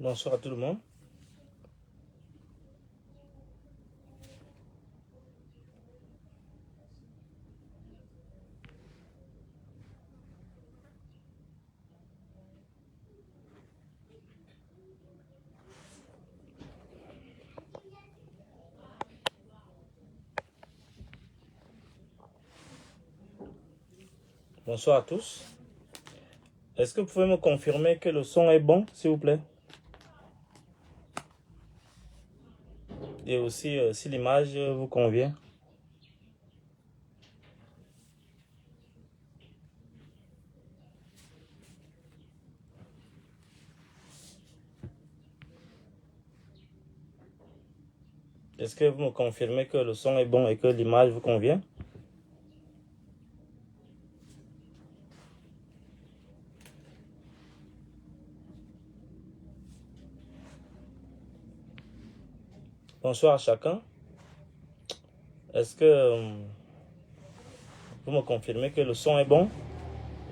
Bonsoir à tout le monde. Bonsoir à tous. Est-ce que vous pouvez me confirmer que le son est bon, s'il vous plaît? Et aussi si l'image vous convient. Est-ce que vous me confirmez que le son est bon et que l'image vous convient? Bonsoir à chacun. Est-ce que vous me confirmez que le son est bon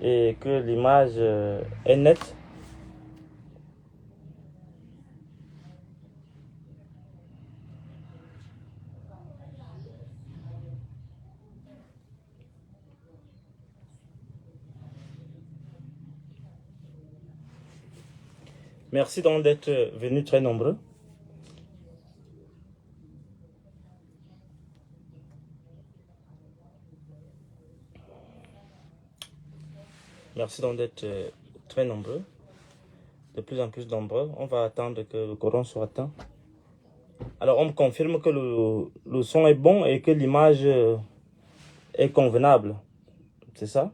et que l'image est nette? Merci donc d'être venus très nombreux. Merci donc d'être très nombreux. De plus en plus nombreux. On va attendre que le coron soit atteint. Alors, on me confirme que le son est bon et que l'image est convenable. C'est ça?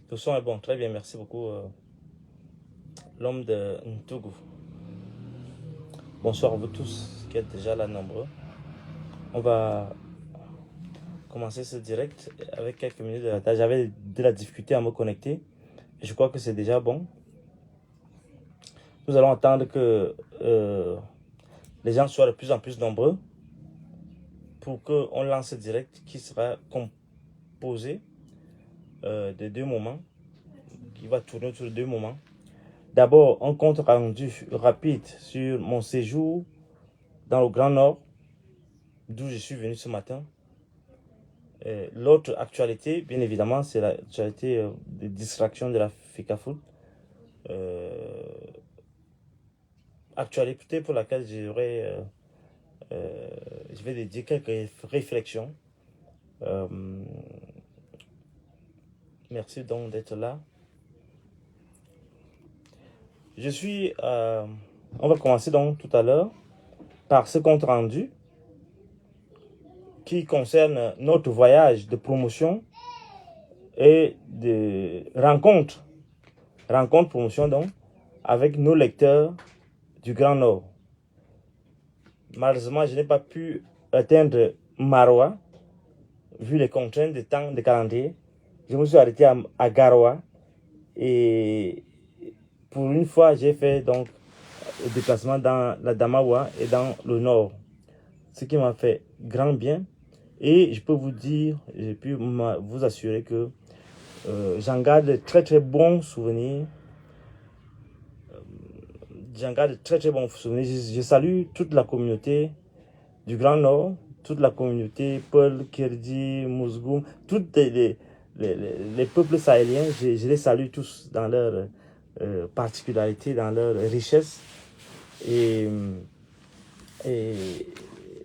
Le son est bon. Très bien. Merci beaucoup, l'homme de Ntougou. Bonsoir à vous tous qui êtes déjà là nombreux. On va commencer ce direct avec quelques minutes de retard. J'avais de la difficulté à me connecter. Je crois que c'est déjà bon. Nous allons attendre que les gens soient de plus en plus nombreux pour qu'on lance ce direct qui sera composé de deux moments, qui va tourner autour de deux moments. D'abord, un compte rendu rapide sur mon séjour dans le Grand Nord, d'où je suis venu ce matin. L'autre actualité, bien évidemment, c'est l'actualité de distraction de la FECAFOOT. Actualité pour laquelle je vais dédier quelques réflexions. Merci donc d'être là. On va commencer donc tout à l'heure par ce compte rendu qui concerne notre voyage de promotion et de rencontre promotion donc, avec nos lecteurs du Grand Nord. Malheureusement, je n'ai pas pu atteindre Maroua, vu les contraintes de temps, de calendrier. Je me suis arrêté à Garoua et pour une fois, j'ai fait donc le déplacement dans la Damawa et dans le Nord, ce qui m'a fait grand bien. Et je peux vous dire, je peux vous assurer que j'en garde de très très bons souvenirs. Je salue toute la communauté du Grand Nord, toute la communauté Peul, Kirdi, Mousgoum, tous les peuples sahéliens. Je les salue tous dans leur particularité, dans leur richesse. Et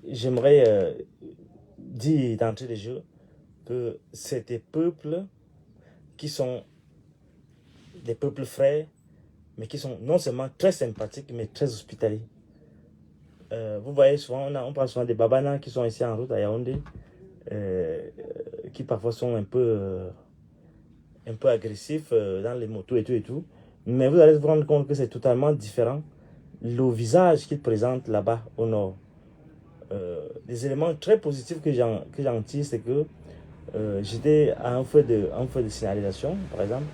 j'aimerais dire d'entrée de jeu que c'est des peuples qui sont des peuples frères, mais qui sont non seulement très sympathiques, mais très hospitaliers. Vous voyez souvent, on parle souvent des Babana qui sont ici en route à Yaoundé, qui parfois sont un peu agressifs dans les motos et tout. Mais vous allez vous rendre compte que c'est totalement différent le visage qu'ils présentent là-bas au nord. Des éléments très positifs que j'en tire, c'est que j'étais à un feu de signalisation, par exemple,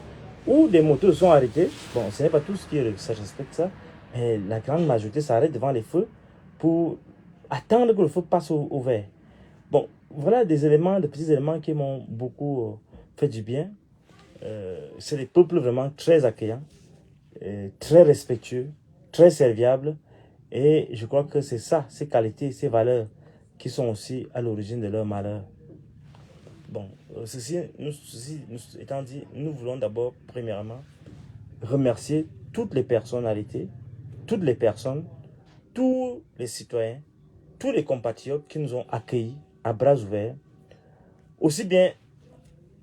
où des motos sont arrêtées. Bon, ce n'est pas tous qui respectent ça, mais la grande majorité s'arrête devant les feux pour attendre que le feu passe au vert. Bon, voilà des petits éléments qui m'ont beaucoup fait du bien. C'est des peuples vraiment très accueillants, très respectueux, très serviables. Et je crois que c'est ça, ces qualités, ces valeurs qui sont aussi à l'origine de leur malheur. Bon, ceci étant dit, nous voulons d'abord, premièrement, remercier toutes les personnalités, toutes les personnes, tous les citoyens, tous les compatriotes qui nous ont accueillis à bras ouverts, aussi bien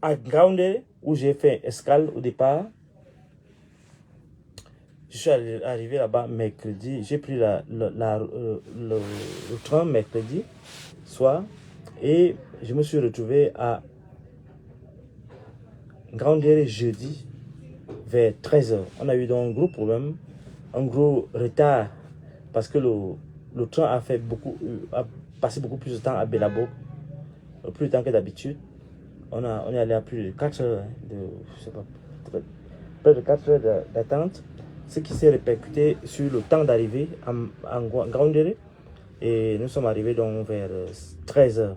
à Ngaoundéré, où j'ai fait escale au départ. Je suis arrivé là-bas mercredi, j'ai pris le train mercredi soir et je me suis retrouvé à Ngaoundéré jeudi vers 13 h. On a eu donc un gros problème, un gros retard parce que le train a passé beaucoup plus de temps à Belabog, plus de temps que d'habitude. On est allé à plus de 4 heures, je sais pas, près de 4 heures d'attente, ce qui s'est répercuté sur le temps d'arrivée en Ngaoundéré. Et nous sommes arrivés donc vers 13 h.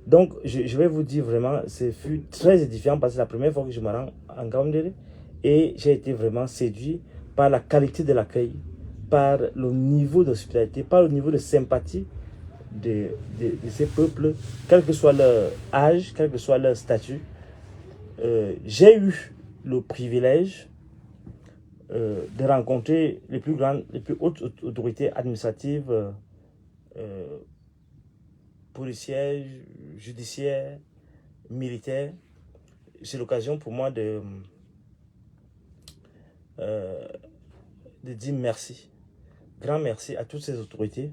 Donc, je vais vous dire vraiment, ce fut très édifiant parce que c'est la première fois que je me rends en Ngaoundéré et j'ai été vraiment séduit par la qualité de l'accueil, par le niveau d'hospitalité, par le niveau de sympathie de ces peuples, quel que soit leur âge, quel que soit leur statut. J'ai eu le privilège de rencontrer les plus hautes autorités administratives, policières, judiciaires, militaires. C'est l'occasion pour moi de dire merci, grand merci à toutes ces autorités,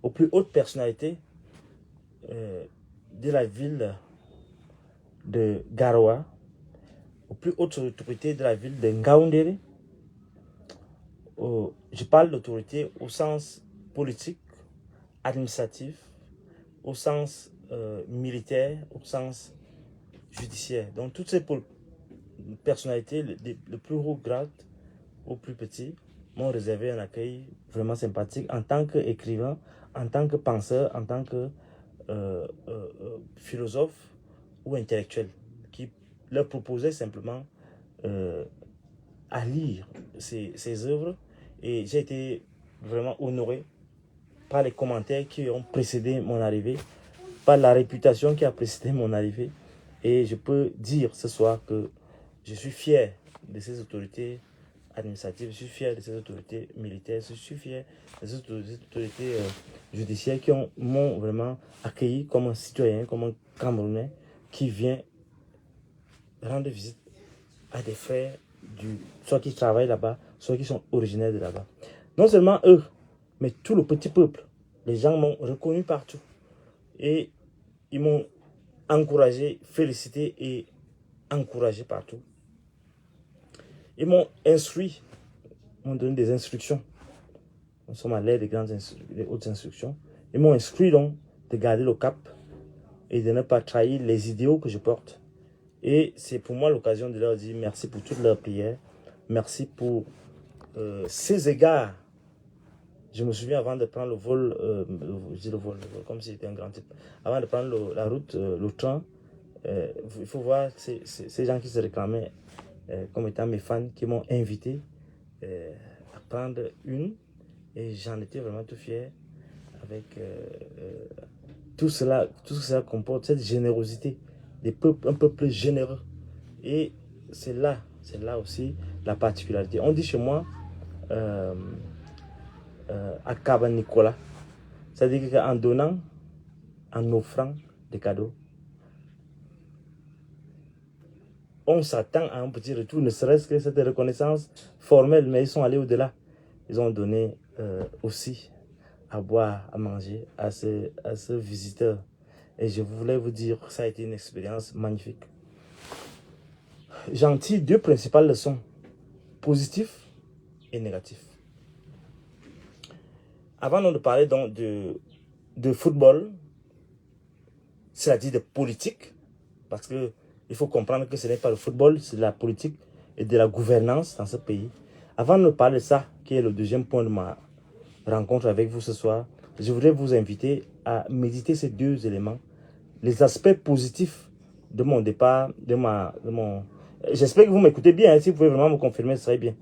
aux plus hautes personnalités de la ville de Garoua, aux plus hautes autorités de la ville de Ngaoundéré. Je parle d'autorité au sens politique, administratif, au sens militaire, au sens judiciaire. Donc toutes ces personnalités, le plus haut grade au plus petit, m'ont réservé un accueil vraiment sympathique en tant qu'écrivain, en tant que penseur, en tant que philosophe ou intellectuel, qui leur proposait simplement à lire ces œuvres. Et j'ai été vraiment honoré par les commentaires qui ont précédé mon arrivée, par la réputation qui a précédé mon arrivée. Et je peux dire ce soir que je suis fier de ces autorités administratives, je suis fier de ces autorités militaires, je suis fier de ces autorités judiciaires qui m'ont vraiment accueilli comme un citoyen, comme un Camerounais qui vient rendre visite à des frères, soit qui travaillent là-bas, soit qui sont originaires de là-bas. Non seulement eux, mais tout le petit peuple. Les gens m'ont reconnu partout. Et ils m'ont encouragé, félicité et encouragé partout. Ils m'ont instruit, m'ont donné des instructions. Nous sommes à l'ère des hautes instructions. Ils m'ont instruit donc de garder le cap et de ne pas trahir les idéaux que je porte. Et c'est pour moi l'occasion de leur dire merci pour toutes leurs prières. Merci pour ces égards. Je me souviens avant de prendre le vol, je dis le vol comme si c'était un grand type. Avant de prendre la route, le train, il faut voir ces gens qui se réclamaient comme étant mes fans, qui m'ont invité à prendre une. Et j'en étais vraiment tout fier avec tout ce que cela comporte, cette générosité, un peuple généreux. Et c'est là aussi la particularité. On dit chez moi, à Kaba Nicolas, c'est-à-dire qu'en donnant, en offrant des cadeaux, on s'attend à un petit retour, ne serait-ce que cette reconnaissance formelle, mais ils sont allés au-delà. Ils ont donné aussi à boire, à manger à ce visiteur. Et je voulais vous dire que ça a été une expérience magnifique. J'en tire deux principales leçons, positifs et négatifs. Avant de parler donc de football, c'est-à-dire de politique, parce qu'il faut comprendre que ce n'est pas le football, c'est de la politique et de la gouvernance dans ce pays. Avant de parler de ça, qui est le deuxième point de ma rencontre avec vous ce soir, je voudrais vous inviter à méditer ces deux éléments, les aspects positifs de mon départ, J'espère que vous m'écoutez bien, hein, si vous pouvez vraiment me confirmer, ce serait bien.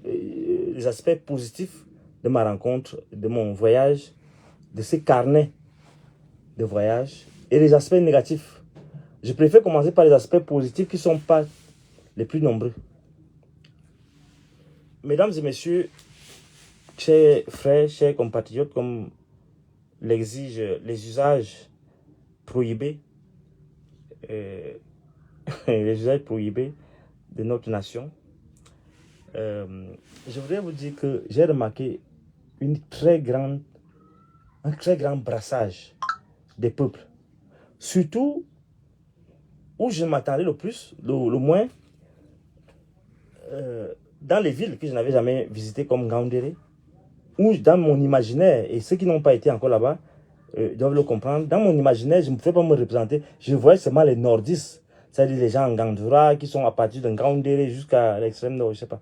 Les aspects positifs de ma rencontre, de mon voyage, de ces carnets de voyage, et les aspects négatifs. Je préfère commencer par les aspects positifs qui ne sont pas les plus nombreux. Mesdames et messieurs, chers frères, chers compatriotes, comme l'exigent les usages prohibés, les usages prohibés de notre nation, je voudrais vous dire que j'ai remarqué un très grand brassage des peuples. Surtout où je m'attendais le plus, le moins, dans les villes que je n'avais jamais visitées comme Ngaoundéré, ou dans mon imaginaire, et ceux qui n'ont pas été encore là-bas doivent le comprendre, dans mon imaginaire, je ne pouvais pas me représenter, je voyais seulement les nordistes, c'est-à-dire les gens en Gandoura qui sont à partir de Ngaoundéré jusqu'à l'extrême nord, je ne sais pas.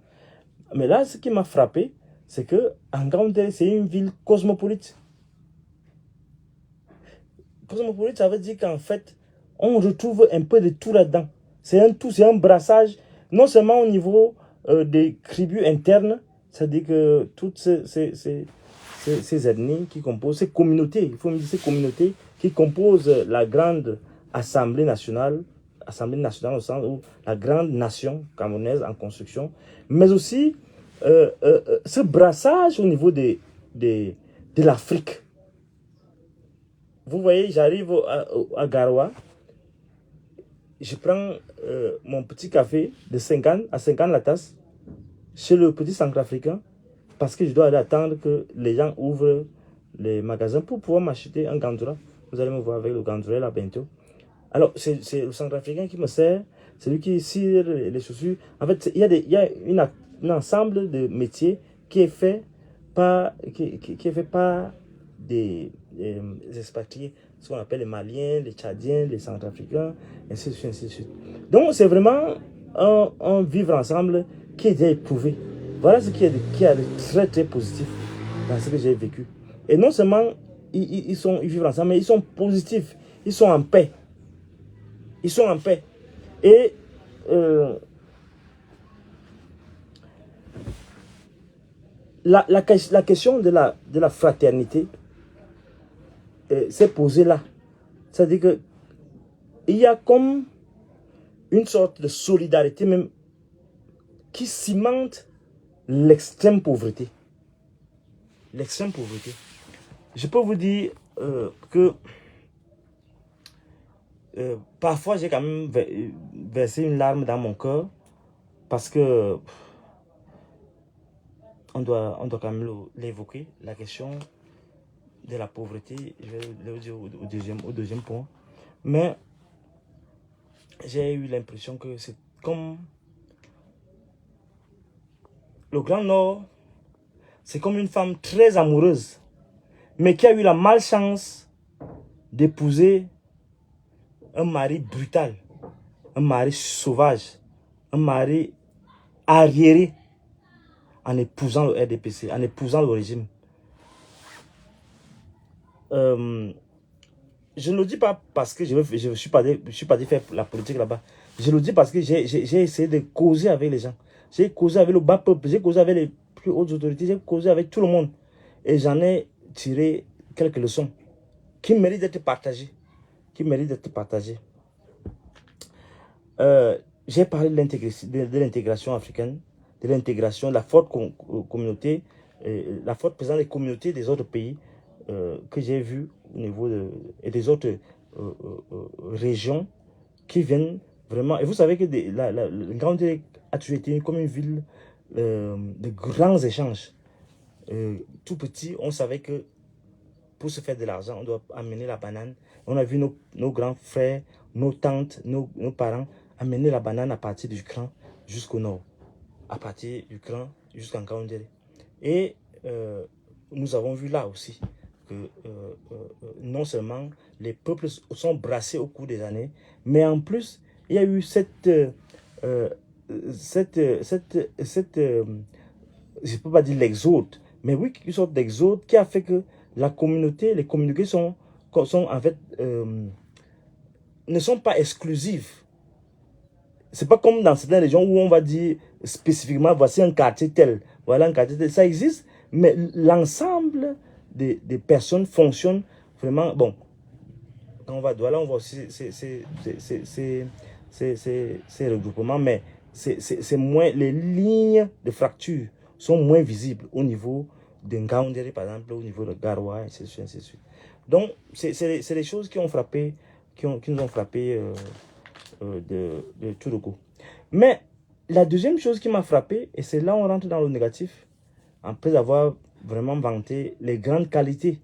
Mais là, ce qui m'a frappé, c'est que Ngaoundéré, c'est une ville cosmopolite. Cosmopolite, ça veut dire qu'en fait, on retrouve un peu de tout là-dedans. C'est un tout, c'est un brassage, non seulement au niveau des tribus internes, c'est-à-dire que toutes ces ethnies qui composent, ces communautés, il faut me dire ces communautés qui composent la grande Assemblée nationale au sens où la grande nation camerounaise en construction, mais aussi ce brassage au niveau de l'Afrique. Vous voyez, j'arrive à Garoua, je prends mon petit café de 50 à 50 la tasse chez le petit centrafricain parce que je dois aller attendre que les gens ouvrent les magasins pour pouvoir m'acheter un gandoura. Vous allez me voir avec le gandoura là bientôt. Alors, c'est le centrafricain qui me sert, c'est lui qui cire les chaussures. En fait, il y a un ensemble de métiers qui est fait par, qui est fait par des expatriés, ce qu'on appelle les Maliens, les Tchadiens, les Centrafricains, ainsi de suite, ainsi de suite. Donc, c'est vraiment un vivre ensemble qui est déjà éprouvé. Voilà ce qui est de très, très positif dans ce que j'ai vécu. Et non seulement ils vivent ensemble, mais ils sont positifs, ils sont en paix. Ils sont en paix. Et la question de la fraternité s'est posée là. C'est-à-dire que il y a comme une sorte de solidarité même qui cimente l'extrême pauvreté. L'extrême pauvreté. Je peux vous dire que parfois j'ai quand même versé une larme dans mon cœur parce que on doit quand même l'évoquer, la question de la pauvreté. Je vais le dire au deuxième point. Mais j'ai eu l'impression que c'est comme le Grand Nord, c'est comme une femme très amoureuse, mais qui a eu la malchance d'épouser un mari brutal, un mari sauvage, un mari arriéré en épousant le RDPC, en épousant le régime. Je ne le dis pas parce que je suis pas allé faire la politique là-bas. Je le dis parce que j'ai essayé de causer avec les gens. J'ai causé avec le bas peuple, j'ai causé avec les plus hautes autorités, j'ai causé avec tout le monde. Et j'en ai tiré quelques leçons qui méritent d'être partagées. Qui méritent d'être partagées. J'ai parlé de l'intégration africaine, de l'intégration, de la forte communauté, la forte présence des communautés des autres pays que j'ai vu au niveau et des autres régions qui viennent vraiment. Et vous savez que la Ngaoundéré a toujours été comme une ville de grands échanges. Tout petit, on savait que pour se faire de l'argent, on doit amener la banane. On a vu nos grands frères, nos tantes, nos parents amener la banane à partir du Cran jusqu'au nord. À partir du Cran jusqu'en Ngaoundéré. Et nous avons vu là aussi que non seulement les peuples sont brassés au cours des années, mais en plus, il y a eu je ne peux pas dire l'exode, mais oui, une sorte d'exode qui a fait que la communauté, les communautés sont en fait, ne sont pas exclusives. C'est pas comme dans certaines régions où on va dire spécifiquement, voici un quartier tel, voilà un quartier tel. Ça existe, mais l'ensemble des personnes fonctionnent vraiment. Bon, quand on va à Douala, on voit aussi ces regroupements, mais c'est moins, les lignes de fracture sont moins visibles au niveau de Ngaoundéré, par exemple, au niveau de Garoua, ainsi de suite, ainsi de suite. Donc, c'est les choses qui ont frappé, qui nous ont frappé de tout le coup. Mais la deuxième chose qui m'a frappé, et c'est là où on rentre dans le négatif, après avoir vraiment vanté les grandes qualités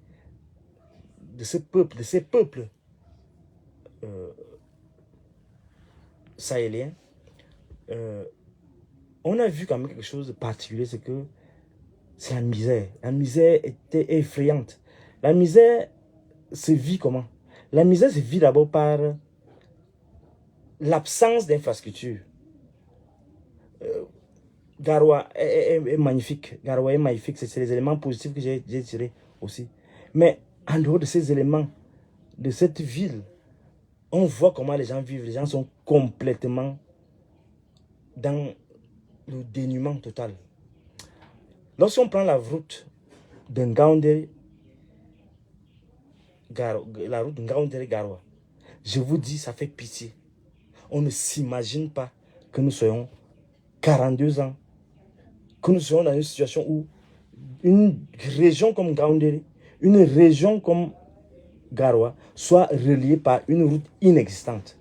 de ces peuples sahéliens, on a vu quand même quelque chose de particulier, c'est que c'est la misère. La misère était effrayante. La misère se vit comment? La misère se vit d'abord par l'absence d'infrastructures. Garoua est magnifique. Garoua est magnifique. C'est les éléments positifs que j'ai tirés aussi. Mais en dehors de ces éléments, de cette ville, on voit comment les gens vivent. Les gens sont complètement dans le dénuement total. Lorsqu'on prend la route de Ngaoundéré, la route de Ngaoundéré-Garoua, je vous dis, ça fait pitié. On ne s'imagine pas que nous soyons 42 ans, que nous soyons dans une situation où une région comme Ngaoundéré, une région comme Garoua, soit reliée par une route inexistante.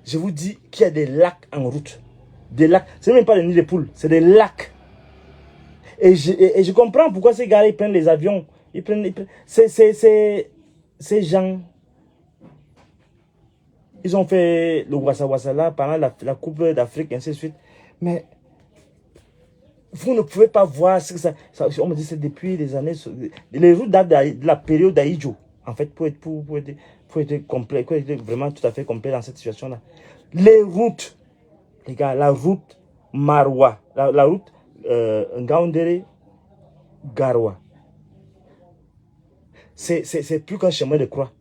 Je vous dis qu'il y a des lacs en route. Des lacs, ce n'est même pas des nids de poules, c'est des lacs. Et je comprends pourquoi ces gars ils prennent les avions. Ces gens, ils ont fait le Wassa Wassa là pendant la Coupe d'Afrique, ainsi de suite. Mais vous ne pouvez pas voir ce que ça on me dit c'est depuis des années. Les routes datent de la période d'Aïdjo. En fait, pour être complet, pour être vraiment tout à fait complet dans cette situation-là. Les routes, les gars, la route Maroua, la route Ngaoundéré, Garoua. C'est plus qu'un chemin de croix.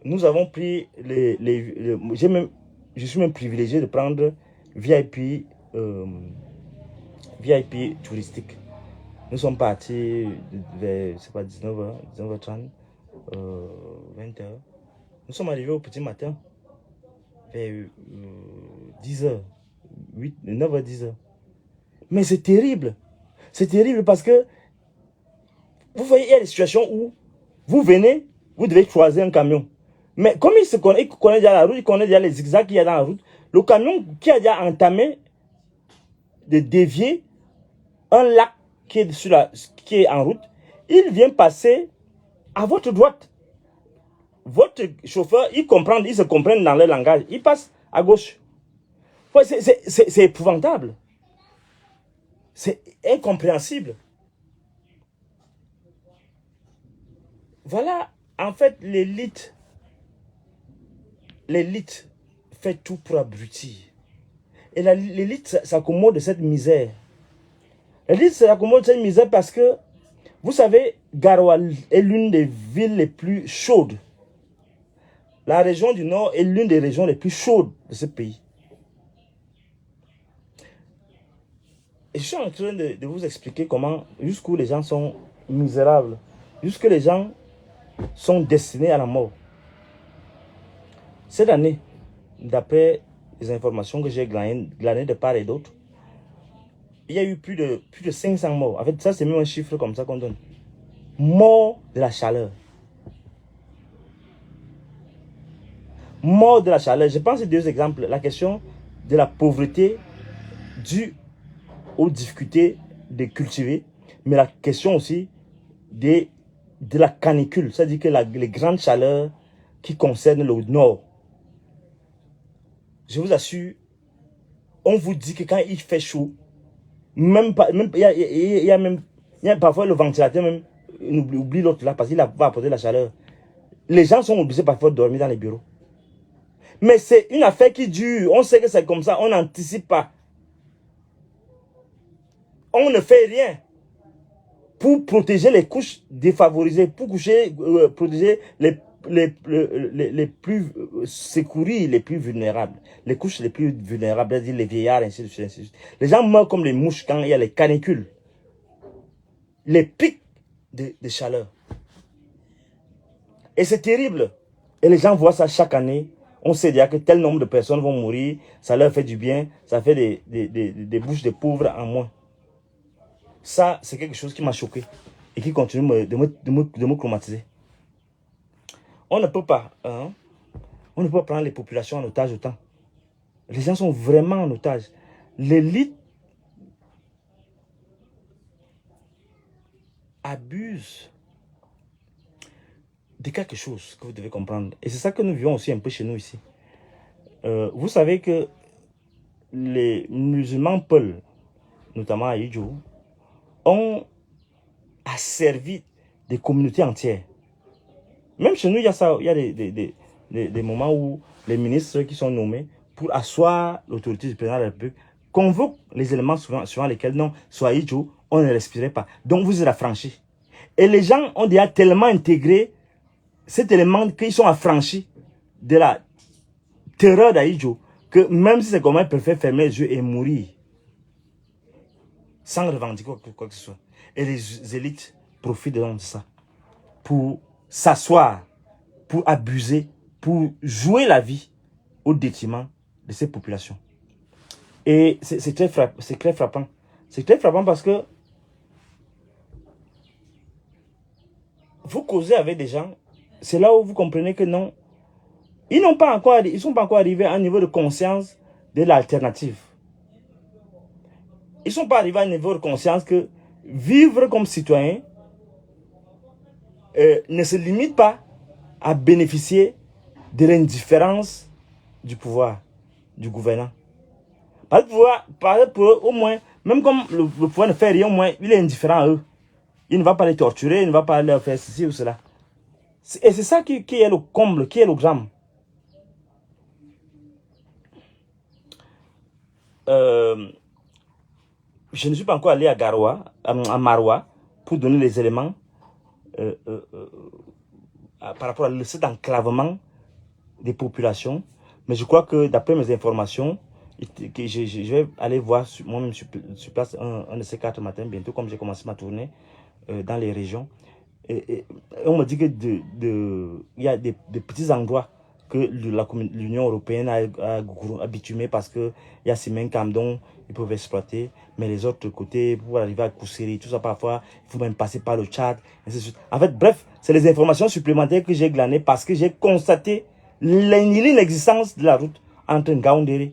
Nous avons pris je suis même privilégié de prendre VIP touristique. Nous sommes partis vers, c'est pas 19h, 19h30, 20h. Nous sommes arrivés au petit matin, vers 10h, 9h, 10h. Mais c'est terrible. C'est terrible parce que, vous voyez, il y a des situations où vous venez, vous devez croiser un camion. Mais comme il connaît déjà la route, il connaît déjà les zigzags qu'il y a dans la route, le camion qui a déjà entamé de dévier un lac qui est en route, il vient passer à votre droite. Votre chauffeur, ils se comprennent dans leur langage. Il passe à gauche. Ouais, c'est épouvantable. C'est incompréhensible. Voilà, en fait, l'élite fait tout pour abrutir. Et l'élite s'accommode de cette misère. L'élite s'accommode de cette misère parce que, vous savez, Garoua est l'une des villes les plus chaudes. La région du Nord est l'une des régions les plus chaudes de ce pays. Et je suis en train de vous expliquer comment, jusqu'où les gens sont misérables, jusqu'où les gens sont destinés à la mort. Cette année, d'après les informations que j'ai glanées de part et d'autre, il y a eu plus de 500 morts. En fait, ça, c'est même un chiffre comme ça qu'on donne. Morts de la chaleur. Morts de la chaleur. Je pense à deux exemples. La question de la pauvreté due aux difficultés de cultiver, mais la question aussi de la canicule. C'est-à-dire que les grandes chaleurs qui concernent le nord. Je vous assure, on vous dit que quand il fait chaud, il y a parfois le ventilateur même, il oublie l'autre là parce qu'il va apporter la chaleur. Les gens sont obligés parfois de dormir dans les bureaux. Mais c'est une affaire qui dure. On sait que c'est comme ça, on n'anticipe pas. On ne fait rien. pour protéger les couches défavorisées, pour protéger les plus secourir les plus vulnérables, les couches les plus vulnérables, c'est-à-dire les vieillards, ainsi de suite, ainsi de suite. Les gens meurent comme les mouches quand il y a les canicules, les pics de chaleur. Et c'est terrible. Et les gens voient ça chaque année. On sait déjà que tel nombre de personnes vont mourir, ça leur fait du bien, ça fait des bouches de pauvres en moins. Ça, c'est quelque chose qui m'a choqué et qui continue de me traumatiser. On ne peut pas, hein, on ne peut pas prendre les populations en otage autant. Les gens sont vraiment en otage. L'élite abuse de quelque chose que vous devez comprendre. Et c'est ça que nous vivons aussi un peu chez nous ici. Vous savez que les musulmans Peul, notamment à Idjo, ont asservi des communautés entières. Même chez nous, il y a ça, il y a des moments où les ministres qui sont nommés pour asseoir l'autorité du président de la République convoquent les éléments suivant lesquels non, soit Idjo, on ne respirait pas. Donc vous êtes affranchis. Et les gens ont déjà tellement intégré cet élément qu'ils sont affranchis de la terreur d'Aïdjo, que même si c'est comment ils préfèrent fermer les yeux et mourir sans revendiquer quoi que ce soit. Et les élites profitent de ça pour s'asseoir, pour abuser, pour jouer la vie au détriment de ces populations. Et c'est très frappant. C'est très frappant parce que vous causez avec des gens, c'est là où vous comprenez que non, ils ne sont pas encore arrivés à un niveau de conscience de l'alternative. Ils ne sont pas arrivés à un niveau de conscience que vivre comme citoyen ne se limite pas à bénéficier de l'indifférence du pouvoir, du gouvernant. Par exemple, pour eux, au moins, même comme le pouvoir ne fait rien, au moins, il est indifférent à eux. Il ne va pas les torturer, il ne va pas leur faire ceci ou cela. Et c'est ça qui est le comble, qui est le drame. Je ne suis pas encore allé à Garoua, à Maroua, pour donner les éléments par rapport à cet enclavement des populations. Mais je crois que d'après mes informations, je vais aller voir moi-même sur place un de ces 4 matins, bientôt, comme j'ai commencé ma tournée dans les régions. Et on me dit que il y a des petits endroits que l'Union européenne a bitumé parce qu'il y a ces mêmes camps ils peuvent exploiter, mais les autres côtés, pour arriver à Koussiri, tout ça parfois, il faut même passer par le Tchad, ainsi de suite. En fait, bref, c'est les informations supplémentaires que j'ai glanées parce que j'ai constaté l'inexistence de la route entre Ngaoundéré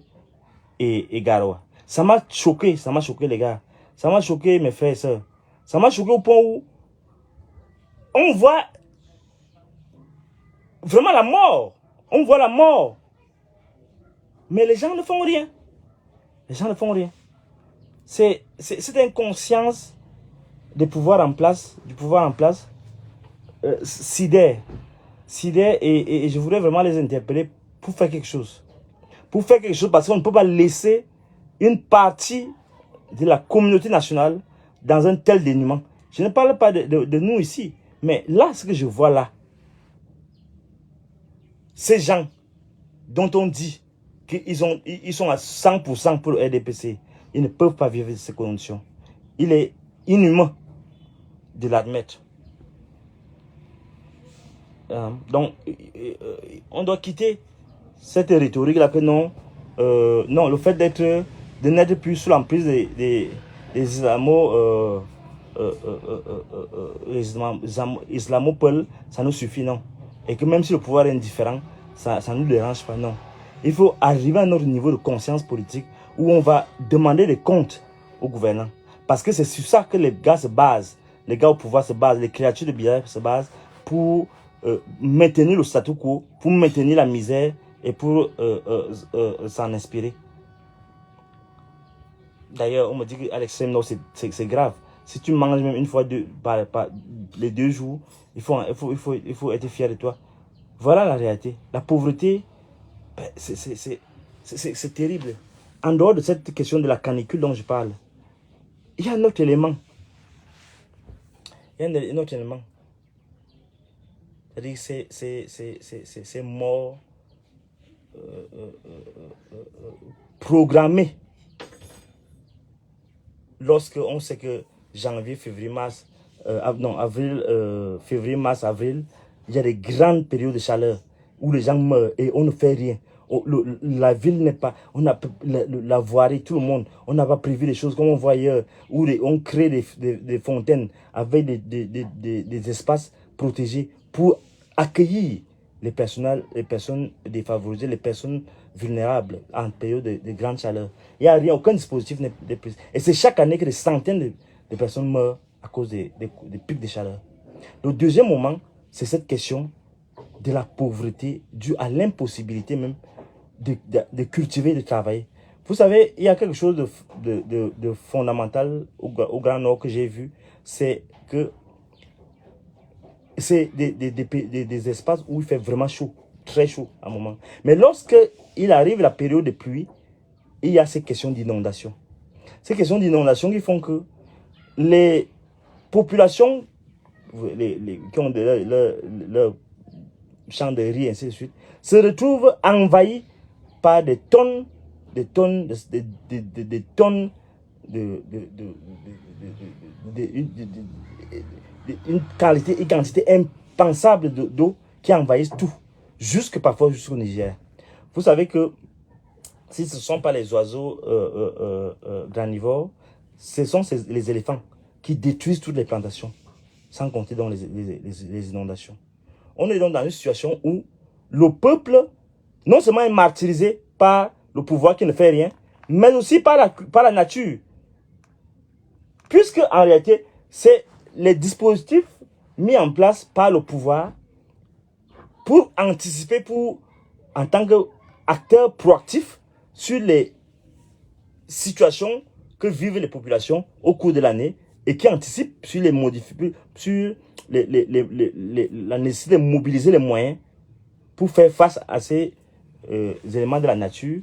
et Garoua. Ça m'a choqué les gars. Ça m'a choqué mes frères et sœurs. Ça m'a choqué au point où on voit vraiment la mort. On voit la mort. Mais les gens ne font rien. Les gens ne font rien. C'est cette inconscience du pouvoir en place, sidère. Et je voudrais vraiment les interpeller pour faire quelque chose. Pour faire quelque chose parce qu'on ne peut pas laisser une partie de la communauté nationale dans un tel dénuement. Je ne parle pas de nous ici, mais là, ce que je vois là, ces gens dont on dit qu'ils sont à 100% pour le RDPC, ils ne peuvent pas vivre ces conditions. Il est inhumain de l'admettre. Donc, on doit quitter cette rhétorique-là que non, non, le fait de n'être plus sous l'emprise des islamopoles, ça nous suffit, non. Et que même si le pouvoir est indifférent, ça ne nous dérange pas, non. Il faut arriver à notre niveau de conscience politique où on va demander des comptes aux gouvernants. Parce que c'est sur ça que les gars se basent. Les gars au pouvoir se basent, les créatures de Biafra se basent pour maintenir le statu quo, pour maintenir la misère et pour s'en inspirer. D'ailleurs, on me dit qu'à l'extrême nord, c'est grave. Si tu manges même une fois les 2 jours, il faut être fier de toi. Voilà la réalité. La pauvreté, ben, c'est terrible. En dehors de cette question de la canicule dont je parle, il y a un autre élément. Il y a un autre élément. C'est-à-dire que c'est mort programmé. Lorsque on sait que janvier, février, mars, avril, février, mars, avril, il y a des grandes périodes de chaleur où les gens meurent et on ne fait rien. La ville n'est pas, on a la voirie, tout le monde, on n'a pas prévu les choses comme on voit ailleurs, où on crée des fontaines avec des espaces protégés pour accueillir les personnes défavorisées, les personnes vulnérables en période de grande chaleur. Il n'y a rien, aucun dispositif n'est pris. Et c'est chaque année que des centaines de personnes meurent à cause des pics de chaleur. Le deuxième moment, c'est cette question de la pauvreté due à l'impossibilité même de cultiver, de travailler. Vous savez, il y a quelque chose de fondamental au Grand Nord que j'ai vu, c'est que c'est des espaces où il fait vraiment chaud, très chaud à un moment. Mais lorsque il arrive la période de pluie, il y a ces questions d'inondation. Ces questions d'inondation qui font que les populations qui ont leur champ de riz, ainsi de suite, se retrouvent envahis par des tonnes, des tonnes une quantité impensable d'eau qui envahissent tout, parfois jusqu'au Niger. Vous savez que si ce ne sont pas les oiseaux granivores, ce sont les éléphants qui détruisent toutes les plantations, sans compter dans les inondations. On est donc dans une situation où le peuple, non seulement est martyrisé par le pouvoir qui ne fait rien, mais aussi par la nature. Puisque en réalité, c'est les dispositifs mis en place par le pouvoir pour anticiper, en tant qu'acteur proactif sur les situations que vivent les populations au cours de l'année et qui anticipe sur les sur la nécessité de mobiliser les moyens pour faire face à ces éléments de la nature,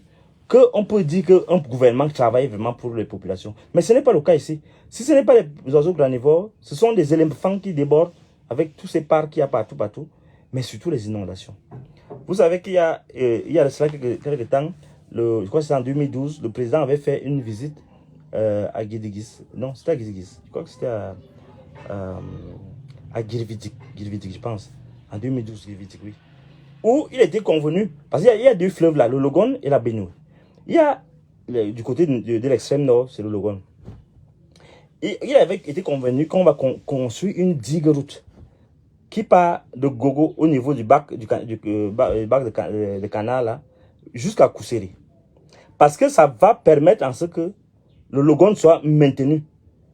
qu'on peut dire qu'un gouvernement travaille vraiment pour les populations. Mais ce n'est pas le cas ici. Si ce n'est pas les oiseaux granivores, ce sont des éléphants qui débordent avec tous ces parcs qu'il y a partout, mais surtout les inondations. Vous savez qu'il y a cela quelques temps, je crois que c'est en 2012, le président avait fait une visite à Guidigis. Non, c'était à Guidigis. Je crois que c'était à Girvidik, je pense. En 2012, Girvidik, oui. Où il était convenu, parce qu'il y a deux fleuves là, le Logone et la Benue. Il y a, du côté de l'extrême nord, c'est le Logone. Et il avait été convenu qu'on va construire une digue route qui part de Gogo au niveau du bac de canal là, jusqu'à Kousseri. Parce que ça va permettre en ce que le Logone soit maintenu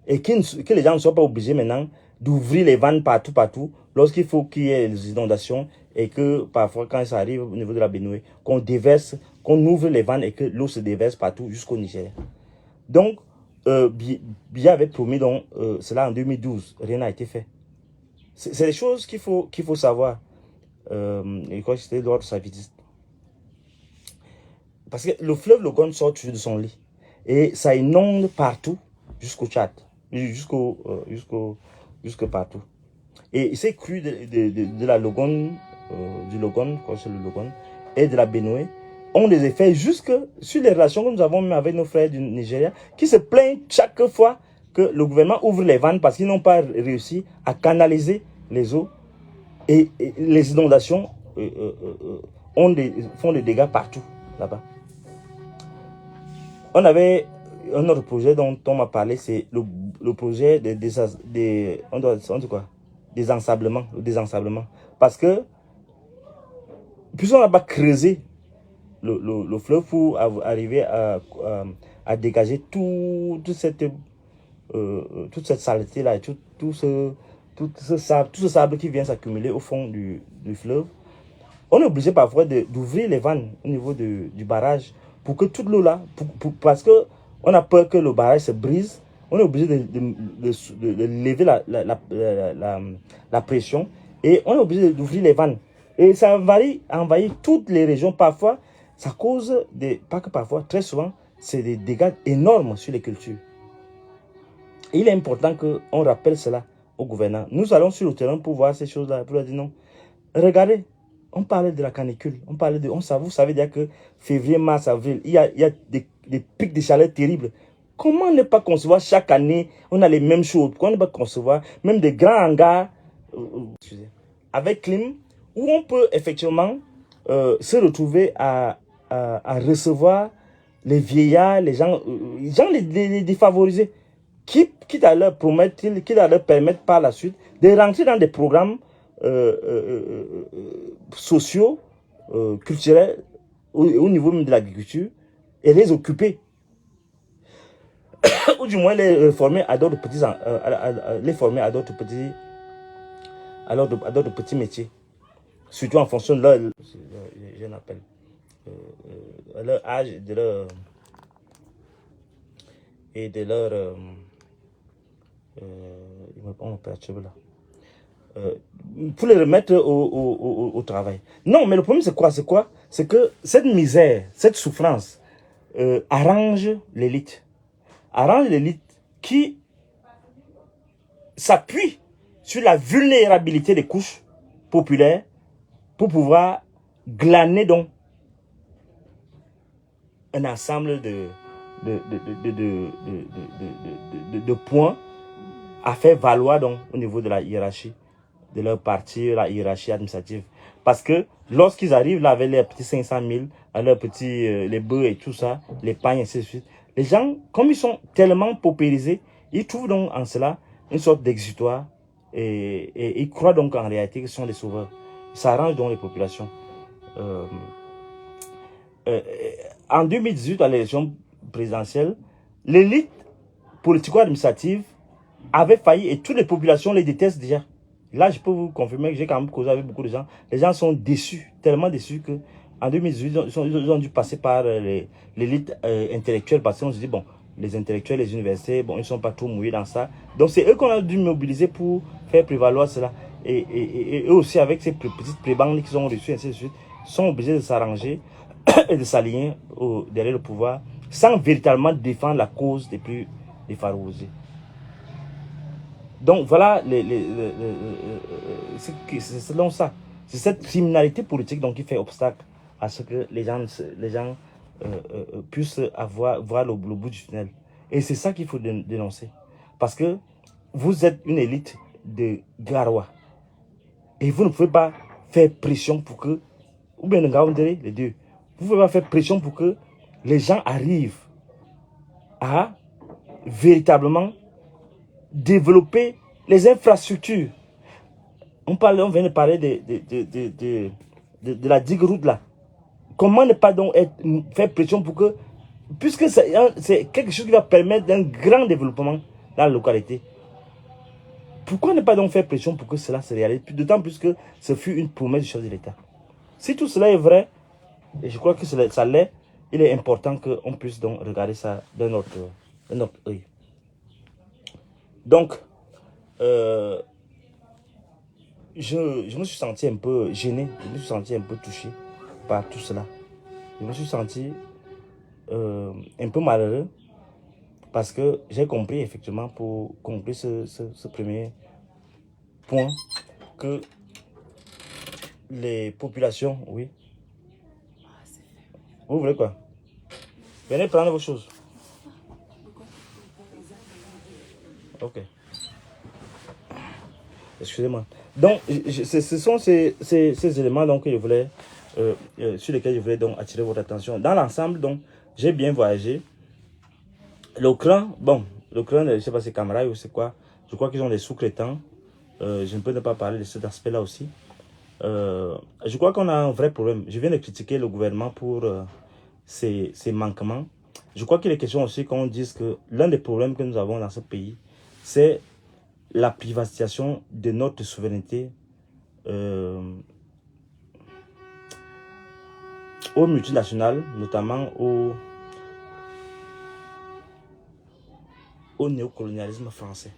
et que les gens ne soient pas obligés maintenant d'ouvrir les vannes partout lorsqu'il faut qu'il y ait des inondations et que parfois quand ça arrive au niveau de la Benue, qu'on ouvre les vannes et que l'eau se déverse partout jusqu'au Niger. Donc, Biya avait promis donc cela en 2012, rien n'a été fait. C'est des choses qu'il faut savoir. Et quand c'était lors de sa visite. Parce que le fleuve Logone sort toujours de son lit. Et ça inonde partout, jusqu'au Tchad. Jusque partout. Et ces crues de la Logone, du Logone, c'est le Logone, et de la Benue, ont des effets jusque sur les relations que nous avons même avec nos frères du Nigeria, qui se plaignent chaque fois que le gouvernement ouvre les vannes parce qu'ils n'ont pas réussi à canaliser les eaux. Et les inondations font des dégâts partout, là-bas. On avait un autre projet dont on m'a parlé, c'est le projet des ensablements, le désensablement. Parce que, puisqu'on n'a pas creusé le fleuve pour arriver à dégager toute cette saleté-là, et tout ce sable qui vient s'accumuler au fond du fleuve, on est obligé parfois d'ouvrir les vannes au niveau du barrage pour que toute l'eau là, parce qu'on a peur que le barrage se brise, on est obligé de lever la pression et on est obligé d'ouvrir les vannes. Et ça envahit toutes les régions. Parfois, ça cause pas que parfois, très souvent, c'est des dégâts énormes sur les cultures. Et il est important qu'on rappelle cela aux gouvernants. Nous allons sur le terrain pour voir ces choses-là, pour leur dire non. Regardez, on parlait de la canicule, vous savez déjà que février, mars, avril, il y a des pics de chaleur terribles. Comment ne pas concevoir chaque année, on a les mêmes choses, pourquoi ne pas concevoir même des grands hangars avec clim, où on peut effectivement se retrouver à recevoir les vieillards, les gens les défavorisés, quitte à leur promettre, quitte à leur permettre par la suite de rentrer dans des programmes sociaux, culturels, au niveau même de l'agriculture, et les occuper. Ou du moins les former à d'autres petits, les former à d'autres petits, à d'autres petits métiers. Surtout en fonction de leur, leur âge et de leur on me perturbe là. Pour les remettre au travail. Non, mais le problème c'est quoi? C'est que cette misère, cette souffrance arrange l'élite. Arrange l'élite qui s'appuie sur la vulnérabilité des couches populaires pour pouvoir glaner donc un ensemble de points à faire valoir donc au niveau de la hiérarchie de leur parti, la hiérarchie administrative. Parce que lorsqu'ils arrivent là avec les petits 500 000, à leurs petits les bœufs et tout ça, les pagnes et ainsi de suite, les gens, comme ils sont tellement paupérisés, ils trouvent donc en cela une sorte d'exutoire et ils croient donc en réalité qu'ils sont des sauveurs. Ça arrange donc les populations. En 2018, à l'élection présidentielle, l'élite politico-administrative avait failli et toutes les populations les détestent déjà. Là, je peux vous confirmer que j'ai quand même causé avec beaucoup de gens. Les gens sont déçus, tellement déçus que en 2018, ils ont dû passer par l'élite intellectuelle parce qu'on se dit, bon, les intellectuels, les universités, bon, ils ne sont pas trop mouillés dans ça. Donc, c'est eux qu'on a dû mobiliser pour faire prévaloir cela. Et eux aussi, avec ces petites prébendes qu'ils ont reçues, ainsi de suite, sont obligés de s'arranger et de s'aligner derrière le pouvoir sans véritablement défendre la cause des plus défavorisés. Donc voilà, c'est donc ça. C'est cette criminalité politique donc, qui fait obstacle à ce que les gens puissent voir le bout du tunnel. Et c'est ça qu'il faut dénoncer. Parce que vous êtes une élite de Garoua. Et vous ne pouvez pas faire pression pour que, ou bien les deux, vous ne pouvez pas faire pression pour que les gens arrivent à véritablement développer les infrastructures. On vient de parler de la digue route là. Comment ne pas donc faire pression pour que, puisque c'est quelque chose qui va permettre un grand développement dans la localité, pourquoi ne pas donc faire pression pour que cela se réalise? D'autant plus que ce fut une promesse du chef de l'État. Si tout cela est vrai, et je crois que ça l'est, il est important qu'on puisse donc regarder ça d'un autre œil. Donc, je me suis senti un peu gêné, je me suis senti un peu touché par tout cela. Je me suis senti un peu malheureux parce que j'ai compris effectivement pour conclure ce premier point que les populations, oui. Vous voulez quoi? Venez prendre vos choses. Ok. Excusez-moi. Donc, ce sont ces éléments donc, que je voulais, sur lesquels je voulais donc attirer votre attention. Dans l'ensemble, donc, j'ai bien voyagé. L'Ukraine, bon, l'Ukraine, je ne sais pas si c'est Camaraï ou c'est quoi. Je crois qu'ils ont des sous-traitants. Je ne peux pas parler de cet aspect-là aussi. Je crois qu'on a un vrai problème. Je viens de critiquer le gouvernement pour ses manquements. Je crois qu'il est question aussi qu'on dise que l'un des problèmes que nous avons dans ce pays, c'est la privatisation de notre souveraineté aux multinationales, notamment au néocolonialisme français.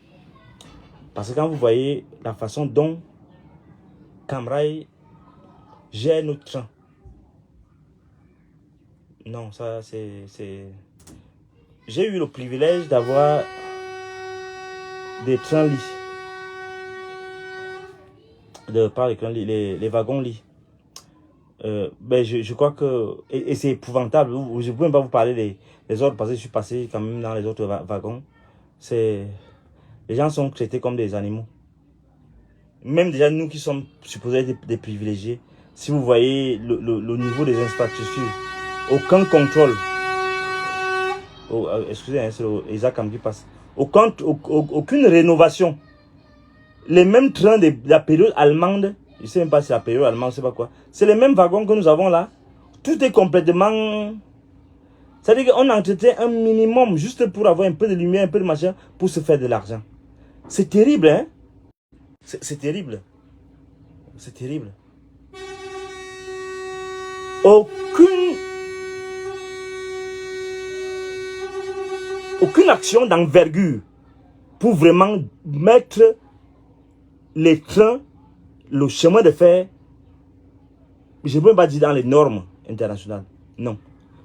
Parce que quand vous voyez la façon dont Camrail gère notre train, non, ça c'est... J'ai eu le privilège d'avoir des trains lits. par les wagons-lits. Ben je crois que, et c'est épouvantable, je ne peux même pas vous parler des autres, parce que je suis passé quand même dans les autres wagons. Les gens sont traités comme des animaux. Même déjà nous qui sommes supposés être des privilégiés, si vous voyez le niveau des infrastructures, aucun contrôle. Oh, excusez, hein, c'est Isaac qui passe. Aucune rénovation. Les mêmes trains de la période allemande, je ne sais même pas si c'est la période allemande, je ne sais pas quoi. C'est les mêmes wagons que nous avons là. Tout est complètement... C'est-à-dire qu'on entretient un minimum juste pour avoir un peu de lumière, un peu de machin, pour se faire de l'argent. C'est terrible, hein? C'est terrible. C'est terrible. Aucune action d'envergure pour vraiment mettre les trains, le chemin de fer, je ne peux pas dire dans les normes internationales. Non.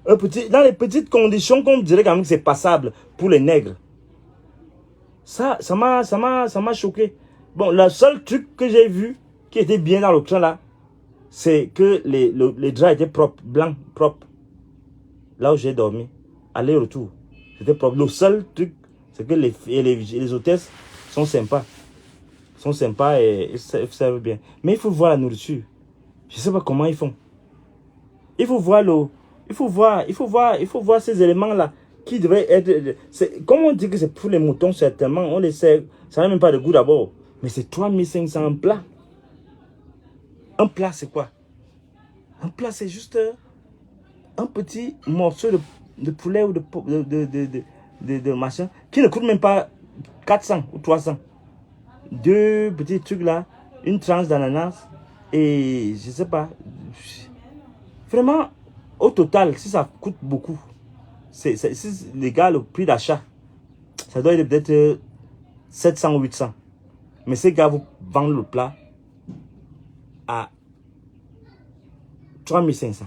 Dans les petites conditions qu'on dirait quand même que c'est passable pour les nègres. Ça m'a choqué. Bon, le seul truc que j'ai vu qui était bien dans le train là, c'est que les draps étaient propres, blancs, propres. Là où j'ai dormi, aller-retour, c'était propre. Le seul truc, c'est que les hôtesses sont sympas. Sont sympas et servent bien. Mais il faut voir la nourriture. Je ne sais pas comment ils font. Il faut voir ces éléments-là qui devraient être... Comme on dit que c'est pour les moutons, certainement, on les sert. Ça n'a même pas de goût d'abord. Mais c'est 3500 plats. Un plat, c'est quoi? Un plat, c'est juste un petit morceau de poulet ou de machin qui ne coûte même pas 400 ou 300. Deux petits trucs là, une tranche d'ananas et je sais pas. Vraiment, au total, si ça coûte beaucoup, les gars, le prix d'achat, ça doit être peut-être 700 ou 800. Mais ces gars vous vendent le plat à 3500.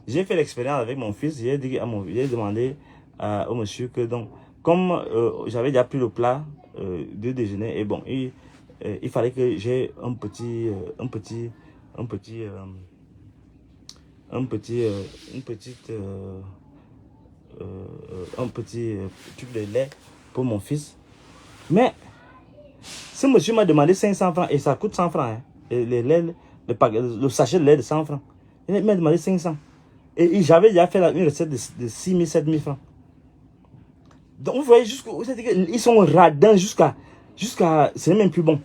J'ai fait l'expérience avec mon fils. J'ai demandé au monsieur que, donc, comme j'avais déjà pris le plat de déjeuner, et bon, il fallait que j'ai un petit truc de lait pour mon fils. Mais ce monsieur m'a demandé 500 francs et ça coûte 100 francs. Hein. Et le sachet de lait de 100 francs. Il m'a demandé 500. Et j'avais déjà fait une recette de 6 000, 7 000 francs. Donc vous voyez, ils sont radins jusqu'à... Ce n'est même plus bon.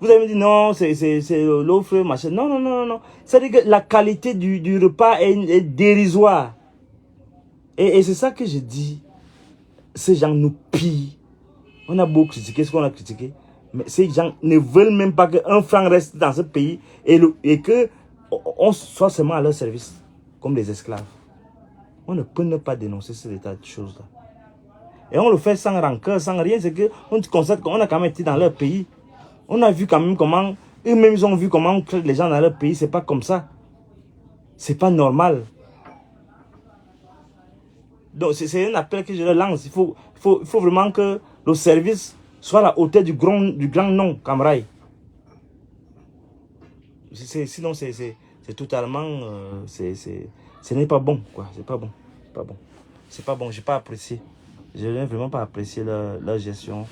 Vous avez dit non, c'est l'offre, machin. Non, non, non, non. C'est-à-dire que la qualité du repas est dérisoire. Et c'est ça que je dis. Ces gens nous pillent. On a beau critiquer ce qu'on a critiqué. Mais ces gens ne veulent même pas qu'un franc reste dans ce pays et qu'on soit seulement à leur service, comme des esclaves. On ne peut ne pas dénoncer cet état de choses-là. Et on le fait sans rancœur, sans rien. C'est qu'on constate qu'on a quand même été dans leur pays. On a vu quand même comment, eux-mêmes ils ont vu comment on traite les gens dans leur pays. C'est pas comme ça. C'est pas normal. Donc c'est un appel que je leur lance. Il faut vraiment que le service soit à la hauteur du grand nom, Camrail. Sinon c'est totalement... ce n'est pas bon, quoi. C'est pas bon. Pas bon. C'est pas bon. J'ai pas apprécié. Je n'ai vraiment pas apprécié leur gestion,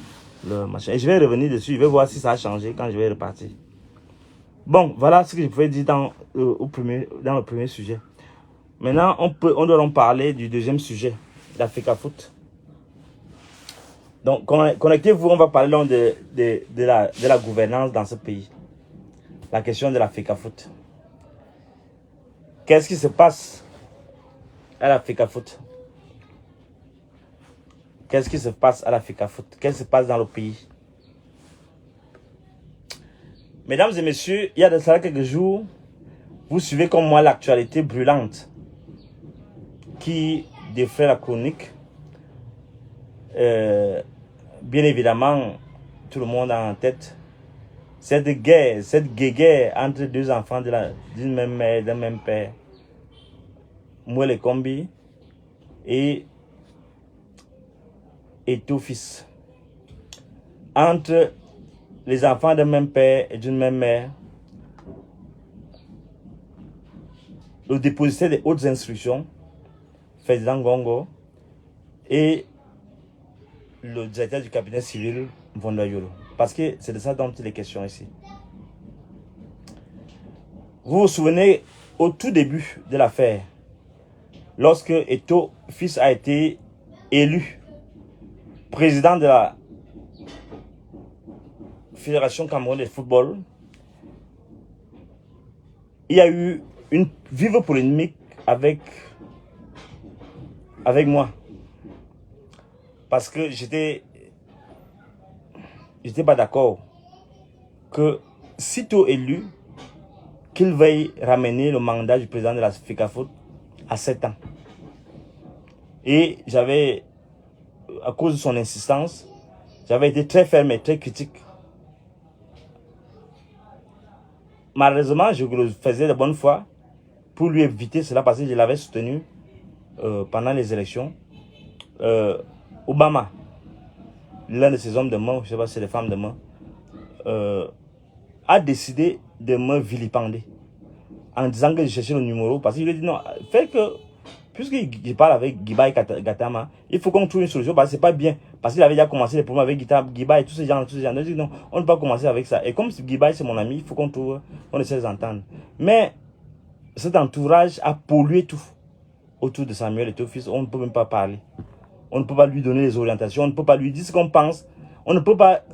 leur machin. Et je vais revenir dessus. Je vais voir si ça a changé quand je vais repartir. Bon, voilà ce que je pouvais dire dans le premier sujet. Maintenant, on doit en parler du deuxième sujet, la FECAFOOT. Donc, connectez-vous, on va parler donc de la gouvernance dans ce pays. La question de la FECAFOOT. Qu'est-ce qui se passe à la FECAFOOT? Qu'est-ce qui se passe à la FECAFOOT? Qu'est-ce qui se passe dans le pays? Mesdames et messieurs, il y a de cela quelques jours, vous suivez comme moi l'actualité brûlante qui défraie la chronique. Bien évidemment, tout le monde a en tête cette guerre entre deux enfants d'une même mère, d'un même père, Mouele Kombi et Eto'o fils, entre les enfants d'un même père et d'une même mère, le dépositaire des hautes instructions, Ferdinand Gongo, et le directeur du cabinet civil, Vondayolo. Parce que c'est de ça dont il est question ici. Vous vous souvenez, au tout début de l'affaire, lorsque Eto'o fils a été élu président de la Fédération camerounaise de football, il y a eu une vive polémique avec moi. Parce que j'étais pas d'accord que, sitôt élu, qu'il veuille ramener le mandat du président de la FECAFOOT à 7 ans. Et j'avais, à cause de son insistance, j'avais été très ferme et très critique. Malheureusement, je le faisais de bonne foi pour lui éviter cela parce que je l'avais soutenu pendant les élections. Obama, l'un de ses hommes de main, je ne sais pas si c'est les femmes de main, a décidé de me vilipender en disant que je cherchais le numéro parce qu'il lui a dit non, fait que puisqu'il parle avec Giba et Gatama, il faut qu'on trouve une solution parce que c'est pas bien. Parce qu'il avait déjà commencé les problèmes avec Giba et tous ces gens. Il a dit non, on ne peut pas commencer avec ça. Et comme Giba c'est mon ami, il faut qu'on trouve, on essaie d'entendre. Mais cet entourage a pollué tout autour de Samuel Eto'o fils. On ne peut même pas parler. On ne peut pas lui donner les orientations. On ne peut pas lui dire ce qu'on pense. On ne peut pas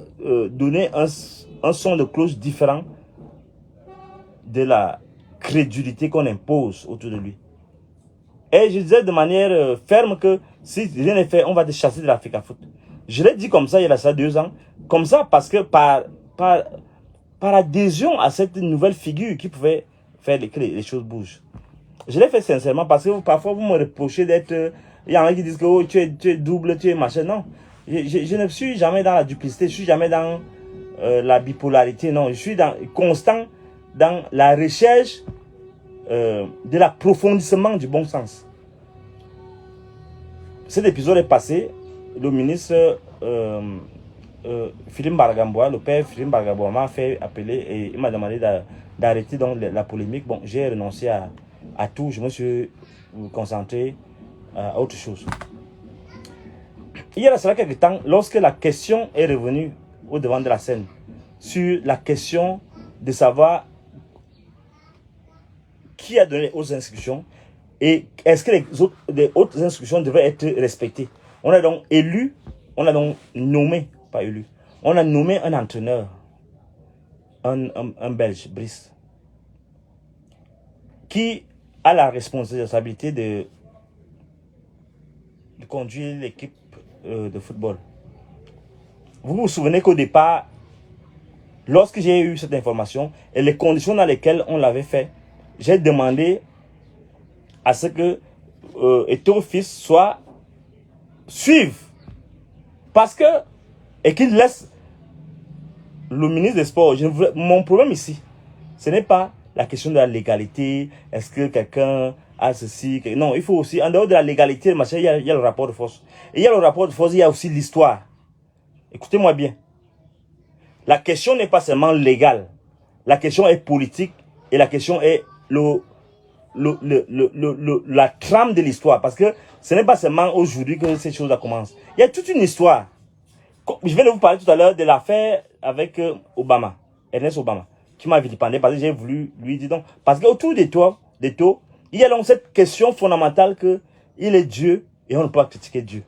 donner un son de cloche différent de la crédulité qu'on impose autour de lui. Et je disais de manière ferme que si rien n'est fait, on va te chasser de la FECAFOOT. Je l'ai dit comme ça il y a ça 2 ans. Comme ça parce que par adhésion à cette nouvelle figure qui pouvait faire que les choses bougent. Je l'ai fait sincèrement parce que parfois vous me reprochez d'être... Il y en a qui disent que oh, tu es double, tu es machin. Non, je ne suis jamais dans la duplicité, je suis jamais dans la bipolarité. Non, je suis constant dans la recherche de l'approfondissement du bon sens. Cet épisode est passé, le ministre Philippe Bargamboa, le père Philippe Bargamboa m'a fait appeler et il m'a demandé d'arrêter donc la polémique. Bon, j'ai renoncé à tout, je me suis concentré à autre chose. Il y a cela quelques temps, lorsque la question est revenue au devant de la scène, sur la question de savoir qui a donné aux instructions et est-ce que les autres instructions devraient être respectées. On a donc élu, on a donc nommé, pas élu, on a nommé un entraîneur, un Belge, Brice, qui a la responsabilité de conduire l'équipe de football. Vous vous souvenez qu'au départ, lorsque j'ai eu cette information et les conditions dans lesquelles on l'avait fait, j'ai demandé à ce que Eto'o fils suive. Parce que, et qu'il laisse le ministre des Sports. Mon problème ici, ce n'est pas la question de la légalité. Est-ce que quelqu'un a ceci? Non, il faut aussi, en dehors de la légalité, machin, il y a le rapport de force. Et il y a le rapport de force, il y a aussi l'histoire. Écoutez-moi bien. La question n'est pas seulement légale. La question est politique et la question est la trame de l'histoire. Parce que ce n'est pas seulement aujourd'hui que ces choses commencent. Il y a toute une histoire. Je vais vous parler tout à l'heure de l'affaire avec Obama, Ernest Obama, qui m'a vilipendé parce que j'ai voulu lui dire donc. Parce qu'autour d'Eto'o, il y a donc cette question fondamentale que il est Dieu et on ne peut pas critiquer Dieu.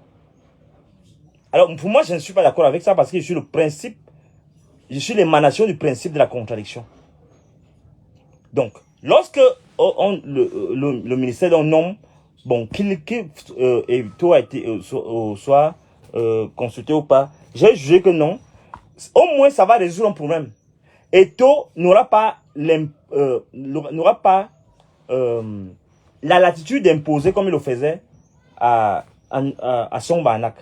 Alors pour moi, je ne suis pas d'accord avec ça parce que je suis l'émanation du principe de la contradiction. Donc, lorsque le ministère d'un nomme, bon, Eto'o a été soit consulté ou pas, j'ai jugé que non. Au moins, ça va résoudre un problème. Eto'o n'aura pas la latitude d'imposer comme il le faisait à son Banak.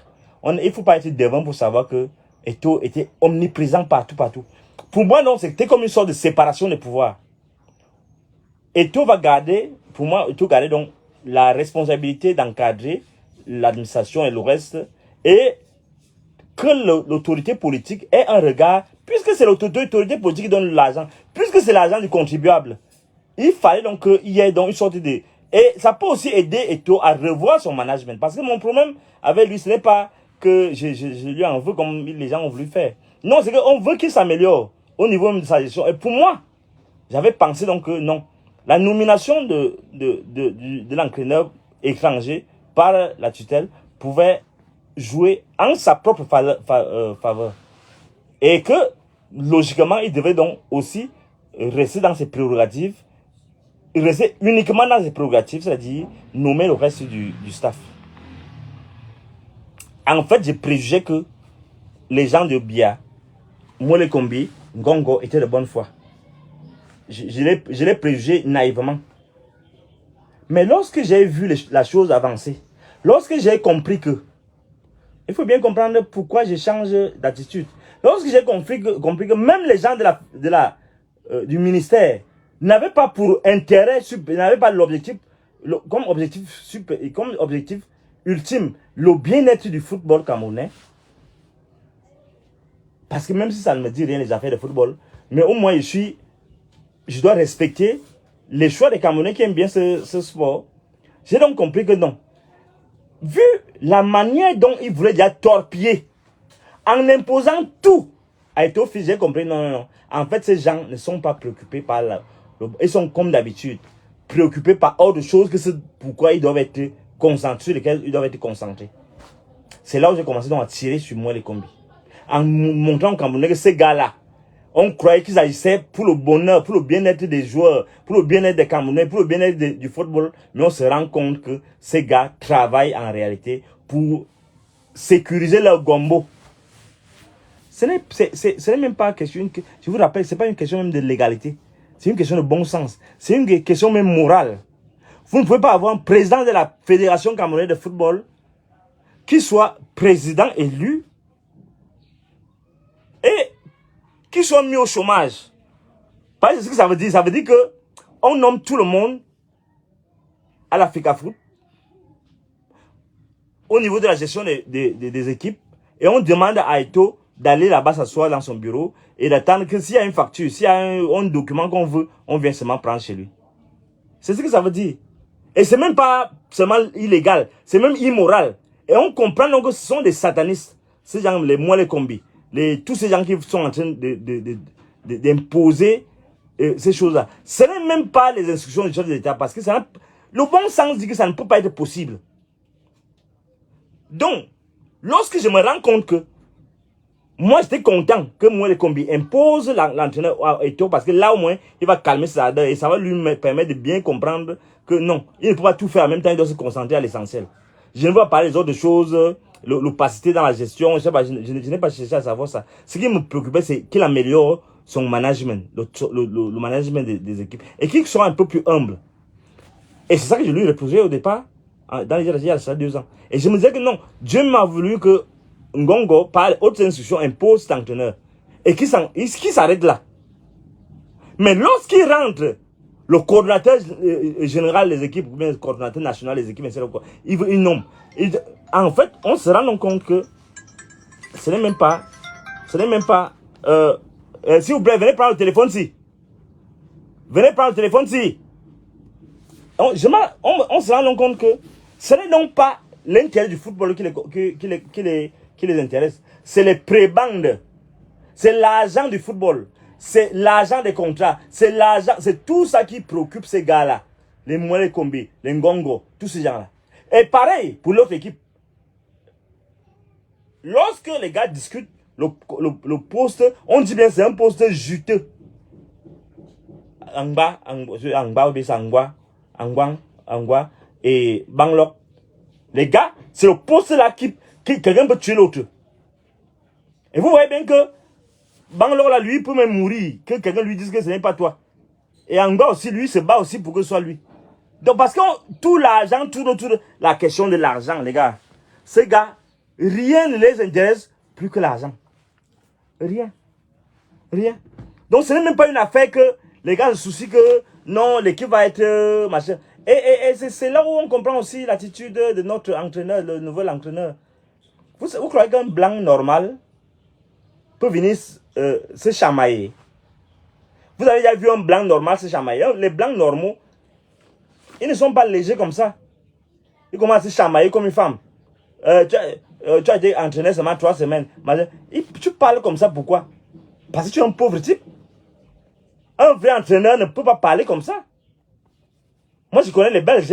Il ne faut pas être devant pour savoir que Eto'o était omniprésent partout. Pour moi, non, c'était comme une sorte de séparation des pouvoirs. Eto'o va garder, pour moi, donc la responsabilité d'encadrer l'administration et le reste, et que l'autorité politique ait un regard puisque c'est l'autorité politique qui donne l'argent, puisque c'est l'argent du contribuable, il fallait donc qu'il y ait donc une sorte de... Et ça peut aussi aider Eto'o à revoir son management. Parce que mon problème avec lui, ce n'est pas que je lui en veux comme les gens ont voulu faire. Non, c'est qu'on veut qu'il s'améliore au niveau de sa gestion. Et pour moi, j'avais pensé donc que non. La nomination de l'entraîneur étranger par la tutelle pouvait jouer en sa propre faveur. Et que, logiquement, il devait donc aussi rester dans ses prérogatives, rester uniquement dans ses prérogatives, c'est-à-dire nommer le reste du staff. En fait, j'ai préjugé que les gens de Bia, Mole Kombi, Ngongo étaient de bonne foi. Je l'ai préjugé naïvement. Mais lorsque j'ai vu la chose avancer, lorsque j'ai compris que, il faut bien comprendre pourquoi je change d'attitude. Lorsque j'ai compris que même les gens du ministère n'avaient pas pour intérêt, n'avaient pas l'objectif, comme objectif ultime, le bien-être du football camerounais. Parce que même si ça ne me dit rien les affaires de football, mais au moins je dois respecter les choix des Camerounais qui aiment bien ce sport. J'ai donc compris que non. Vu la manière dont ils voulaient déjà torpiller, en imposant tout à Eto'o, j'ai compris non. En fait, ces gens ne sont pas préoccupés par ils sont comme d'habitude, préoccupés par autre chose que c'est pourquoi ils doivent être concentrés, sur lesquels ils doivent être concentrés. C'est là où j'ai commencé donc à tirer sur moi les combis. En montrant aux Camerounais que ces gars-là, on croyait qu'ils agissaient pour le bonheur, pour le bien-être des joueurs, pour le bien-être des Camerounais, pour le bien-être du football. Mais on se rend compte que ces gars travaillent en réalité pour sécuriser leur gombo. Ce n'est même pas question, je vous rappelle, ce n'est pas une question même de légalité. C'est une question de bon sens. C'est une question même morale. Vous ne pouvez pas avoir un président de la Fédération camerounaise de football qui soit président élu et qui soit mis au chômage. Parce que ce que ça veut dire? Ça veut dire que on nomme tout le monde à l'Africa Foot au niveau de la gestion des équipes et on demande à Eto'o d'aller là-bas s'asseoir dans son bureau et d'attendre que s'il y a une facture, s'il y a un document qu'on veut, on vient seulement prendre chez lui. C'est ce que ça veut dire. Et c'est même pas seulement illégal, c'est même immoral. Et on comprend donc que ce sont des satanistes, ces gens, les Mole Kombi, tous ces gens qui sont en train d'imposer ces choses-là. Ce n'est même pas les instructions du chef de l'État, parce que le bon sens dit que ça ne peut pas être possible. Donc, lorsque je me rends compte que moi, j'étais content que Mole Kombi impose l'entraîneur à Eto'o, parce que là, au moins, il va calmer ses ardeurs et ça va lui permettre de bien comprendre que non, il ne peut pas tout faire en même temps, il doit se concentrer à l'essentiel. Je ne veux pas parler des autres choses, l'opacité dans la gestion, je n'ai pas cherché à savoir ça. Ce qui me préoccupait, c'est qu'il améliore son management, le management des équipes, et qu'il soit un peu plus humble. Et c'est ça que je lui reprochais au départ, il y a 2 ans. Et je me disais que non, Dieu m'a voulu que Ngongo, par haute instruction, impose cet entraîneur. Et qui s'arrête là. Mais lorsqu'il rentre, le coordinateur général des équipes, ou bien le coordinateur national des équipes, il nomme. En fait, on se rend compte que ce n'est même pas, s'il vous plaît, venez prendre le téléphone si. Venez prendre le téléphone si. On se rend compte que ce n'est donc pas l'intérêt du football qui les intéresse. C'est les prébandes. C'est l'argent du football. C'est l'argent des contrats. C'est tout ça qui préoccupe ces gars-là. Les Mole Kombi, les Ngongo, tous ces gens-là. Et pareil pour l'autre équipe. Lorsque les gars discutent, le poste, on dit bien c'est un poste juteux. Angba et Banglok. Les gars, c'est le poste là qui quelqu'un peut tuer l'autre. Et vous voyez bien que Banglok là, lui, peut même mourir, que quelqu'un lui dise que ce n'est pas toi. Et Angba aussi, lui, se bat aussi pour que ce soit lui. Donc parce que tout l'argent tourne autour de la question de l'argent, les gars. Ces gars, rien ne les intéresse plus que l'argent. Rien. Donc ce n'est même pas une affaire que les gars se soucient que non, l'équipe va être machin. Et c'est là où on comprend aussi l'attitude de notre entraîneur, le nouvel entraîneur. Vous croyez qu'un blanc normal peut venir se chamailler. Vous avez déjà vu un blanc normal se chamailler. Les blancs normaux, ils ne sont pas légers comme ça. Ils commencent à se chamailler comme une femme. Tu as été entraîné seulement 3 semaines. Tu parles comme ça, pourquoi? Parce que tu es un pauvre type. Un vrai entraîneur ne peut pas parler comme ça. Moi, je connais les Belges.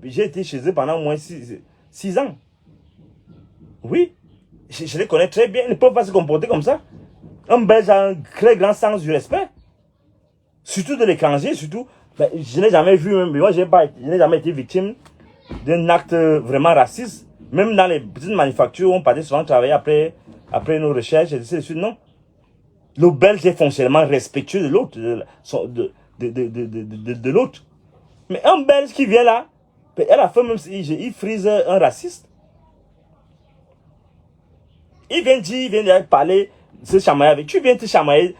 J'ai été chez eux pendant au moins 6 ans. Oui, je les connais très bien. Ils ne peuvent pas se comporter comme ça. Un Belge a un très grand sens du respect. Surtout de l'étranger, surtout. Ben, je n'ai jamais vu, moi, je n'ai jamais été victime d'un acte vraiment raciste. Même dans les petites manufactures, on partait souvent travailler après nos recherches, et ainsi de suite. Non. Le Belge est foncièrement respectueux de l'autre, de l'autre. Mais un Belge qui vient là, elle a fait même il frise un raciste. Il vient dire, il vient parler, se chamailler avec. Tu viens te chamailler.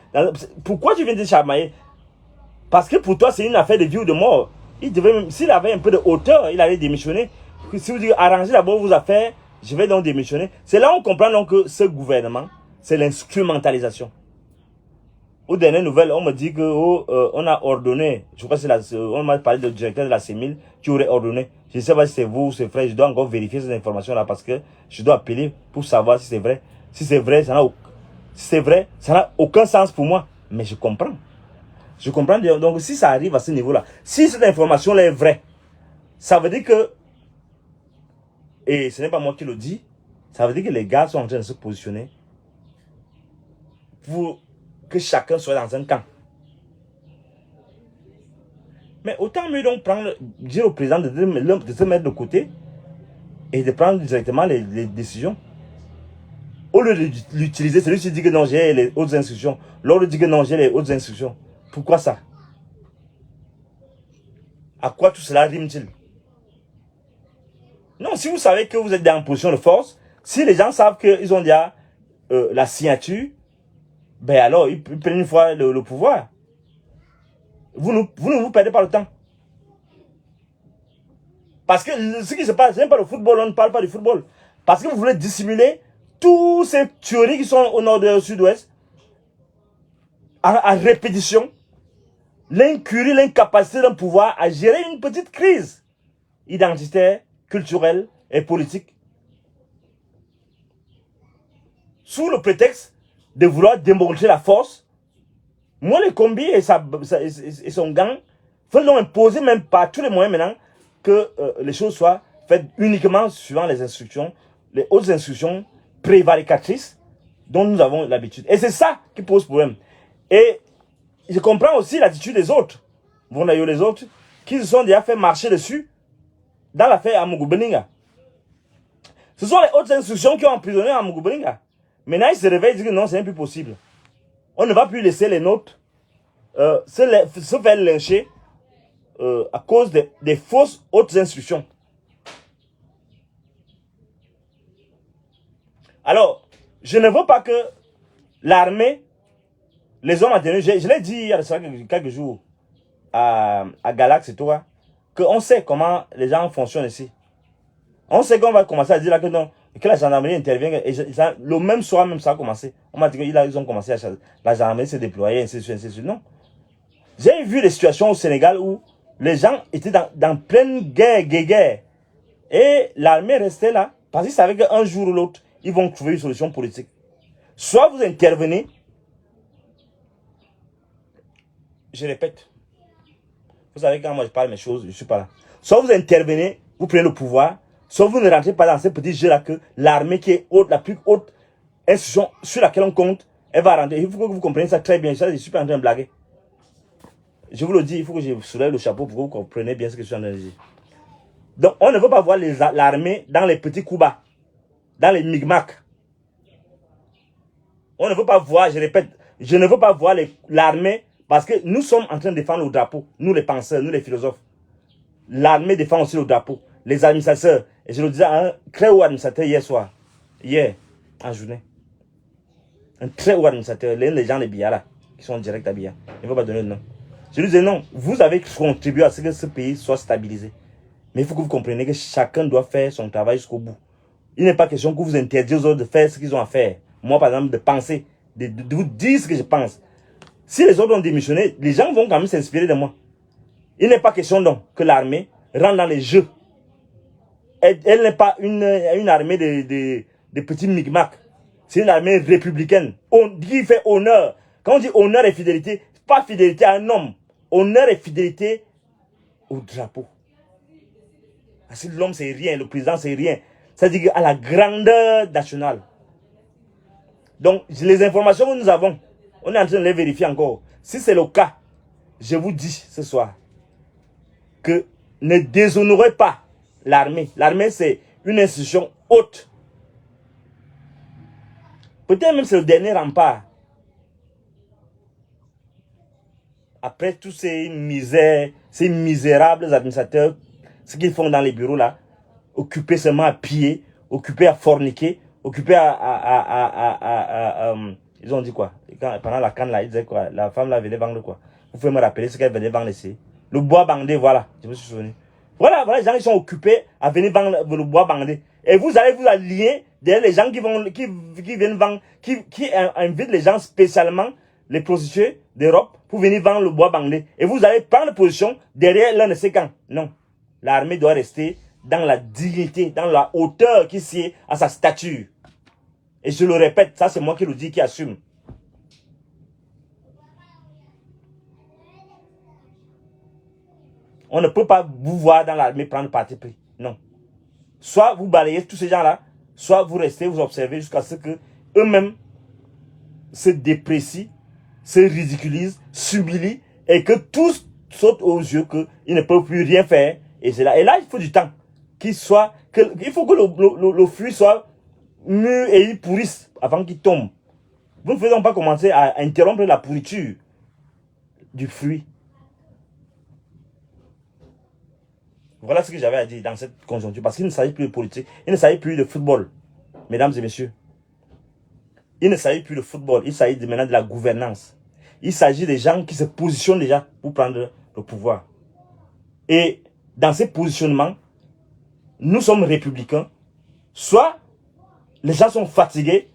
Pourquoi tu viens te chamailler? Parce que pour toi, c'est une affaire de vie ou de mort. S'il avait un peu de hauteur, il allait démissionner. Si vous dites, arrangez d'abord vos affaires, je vais donc démissionner. C'est là où on comprend donc que ce gouvernement, c'est l'instrumentalisation. Aux dernières nouvelles, on me dit que on a ordonné, je crois que c'est on m'a parlé du directeur de la CEMIL qui aurait ordonné. Je ne sais pas si c'est vous ou c'est frère, je dois encore vérifier ces informations-là parce que je dois appeler pour savoir si c'est vrai. Si c'est vrai, ça n'a aucun sens pour moi. Mais je comprends. Je comprends. Donc, si ça arrive à ce niveau-là, si cette information-là est vraie, ça veut dire que, et ce n'est pas moi qui le dis, ça veut dire que les gars sont en train de se positionner pour que chacun soit dans un camp. Mais autant mieux donc dire au président de se mettre de côté et de prendre directement les décisions. Au lieu de l'utiliser, celui qui dit que non, j'ai les autres instructions. L'autre dit que non, j'ai les autres instructions. Pourquoi ça? À quoi tout cela rime-t-il? Non, si vous savez que vous êtes dans une position de force, si les gens savent qu'ils ont déjà la signature, ben alors ils prennent une fois le pouvoir. Vous ne vous perdez pas le temps. Parce que ce qui se passe, ce n'est pas le football, on ne parle pas du football. Parce que vous voulez dissimuler toutes ces théories qui sont au nord et au sud-ouest, à répétition, l'incurie, l'incapacité d'un pouvoir à gérer une petite crise identitaire, culturelle et politique. Sous le prétexte de vouloir démontrer la force, moi, les combis et son gang veulent imposer même par tous les moyens maintenant que les choses soient faites uniquement suivant les instructions, les hautes instructions prévaricatrices dont nous avons l'habitude. Et c'est ça qui pose problème. Et je comprends aussi l'attitude des autres. Bon, d'ailleurs, les autres qui se sont déjà fait marcher dessus dans l'affaire Amougou-Beninga. Ce sont les hautes instructions qui ont emprisonné Amougou-Beninga. Maintenant, ils se réveillent et disent que non, c'est plus possible. On ne va plus laisser les nôtres se faire lyncher à cause des fausses hautes instructions. Alors, je ne veux pas que l'armée, les hommes atténués, je l'ai dit il y a quelques jours à Galax et toi, qu'on sait comment les gens fonctionnent ici. On sait qu'on va commencer à dire là que non, que la gendarmerie intervient. Et le même soir, même ça a commencé. On m'a dit qu'ils ont commencé à la gendarmerie s'est déployée, ainsi de suite, ainsi de suite. Non. J'ai vu des situations au Sénégal où les gens étaient dans pleine guerre. Et l'armée restait là parce qu'ils savaient qu'un jour ou l'autre, ils vont trouver une solution politique. Soit vous intervenez, je répète, vous savez quand moi je parle mes choses, je ne suis pas là. Soit vous intervenez, vous prenez le pouvoir, soit vous ne rentrez pas dans ce petit jeu-là que l'armée qui est haute, la plus haute institution sur laquelle on compte, elle va rentrer. Il faut que vous compreniez ça très bien. Je suis pas en train de blaguer. Je vous le dis, il faut que je soulève le chapeau pour que vous compreniez bien ce que je suis en train de dire. Donc, on ne veut pas voir l'armée dans les petits coups bas, dans les micmacs. On ne veut pas voir, je répète, je ne veux pas voir l'armée parce que nous sommes en train de défendre le drapeau, nous les penseurs, nous les philosophes. L'armée défend aussi le drapeau, les administrateurs. Et je le disais à un très haut administrateur hier, en journée. Un très haut administrateur, les gens de Biara, qui sont en direct à Biara. Il ne veut pas donner le nom. Je lui disais non, vous avez contribué à ce que ce pays soit stabilisé. Mais il faut que vous compreniez que chacun doit faire son travail jusqu'au bout. Il n'est pas question que vous interdiez aux autres de faire ce qu'ils ont à faire. Moi, par exemple, de penser, de vous dire ce que je pense. Si les autres ont démissionné, les gens vont quand même s'inspirer de moi. Il n'est pas question donc que l'armée rentre dans les jeux. Elle n'est pas une armée de petits micmacs. C'est une armée républicaine qui fait honneur. Quand on dit honneur et fidélité, pas fidélité à un homme. Honneur et fidélité au drapeau. Parce que l'homme c'est rien, le président c'est rien. C'est-à-dire à la grandeur nationale. Donc les informations que nous avons, on est en train de les vérifier encore. Si c'est le cas, je vous dis ce soir que ne déshonorez pas l'armée. L'armée c'est une institution haute. Peut-être même c'est le dernier rempart. Après tous ces misères, ces misérables administrateurs, ce qu'ils font dans les bureaux là, occupés seulement à piller, occupés à forniquer, occupés ils ont dit quoi? Pendant la canne là, ils disaient quoi? La femme là venait vendre quoi? Vous pouvez me rappeler ce qu'elle venait vendre ici? Le bois bandé, voilà, je me suis souvenu. Voilà, les gens qui sont occupés à venir vendre le bois bandé. Et vous allez vous allier derrière les gens qui viennent vendre, qui invitent les gens spécialement, les prostituées d'Europe, pour venir vendre le bois bandé. Et vous allez prendre position derrière l'un de ces camps. Non. L'armée doit rester dans la dignité, dans la hauteur qui sied à sa stature. Et je le répète, ça c'est moi qui le dis, qui assume. On ne peut pas vous voir dans l'armée prendre parti pris. Non. Soit vous balayez tous ces gens-là, soit vous restez, vous observez jusqu'à ce que eux-mêmes se déprécient, se ridiculisent, s'humilient et que tous sautent aux yeux qu'ils ne peuvent plus rien faire. Et c'est là. Et là, il faut du temps. Il faut que le fruit soit mûr et il pourrisse avant qu'il tombe. Vous ne faisons pas commencer à interrompre la pourriture du fruit. Voilà ce que j'avais à dire dans cette conjoncture. Parce qu'il ne s'agit plus de politique. Il ne s'agit plus de football. Mesdames et messieurs. Il ne s'agit plus de football. Il s'agit maintenant de la gouvernance. Il s'agit des gens qui se positionnent déjà pour prendre le pouvoir. Et dans ces positionnements, nous sommes républicains. Soit les gens sont fatigués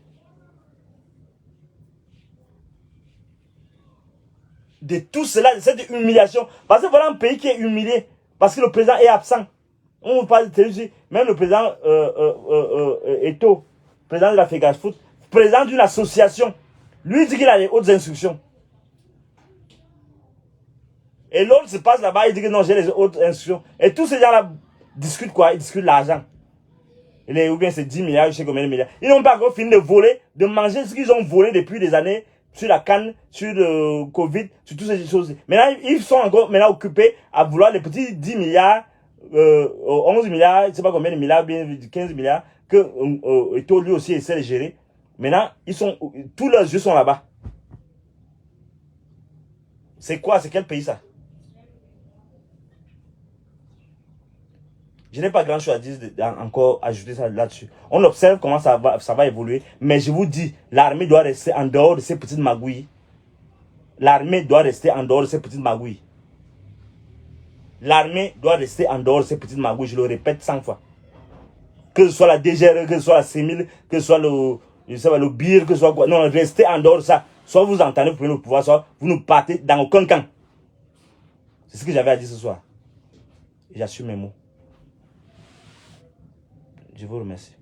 de tout cela, de cette humiliation. Parce que voilà un pays qui est humilié. Parce que le président est absent. On vous parle de télévision. Même le président Eto, président de la Fégas Foot, président d'une association, lui dit qu'il a les hautes instructions. Et l'autre se passe là-bas, il dit que non, j'ai les hautes instructions. Et tous ces gens-là discutent quoi? Ils discutent l'argent. Ou bien c'est 10 milliards, je sais combien de milliards. Ils n'ont pas encore fini de voler, de manger ce qu'ils ont volé depuis des années sur la canne, sur le Covid, sur toutes ces choses. Maintenant, ils sont encore occupés à vouloir les petits 10 milliards, 11 milliards, je ne sais pas combien de milliards, bien 15 milliards, que Eto lui aussi essaie de gérer. Maintenant, tous leurs yeux sont là-bas. C'est quoi? C'est quel pays ça? Je n'ai pas grand chose à dire encore ajouter ça là-dessus. On observe comment ça va évoluer. Mais je vous dis, l'armée doit rester en dehors de ces petites magouilles. L'armée doit rester en dehors de ces petites magouilles. L'armée doit rester en dehors de ces petites magouilles. Je le répète 100 fois. Que ce soit la DGR, que ce soit la CEMIL, que ce soit le BIR, que ce soit quoi. Non, restez en dehors de ça. Soit vous entendez, vous prenez le pouvoir, soit vous ne partez dans aucun camp. C'est ce que j'avais à dire ce soir. J'assume mes mots. Je vous remercie.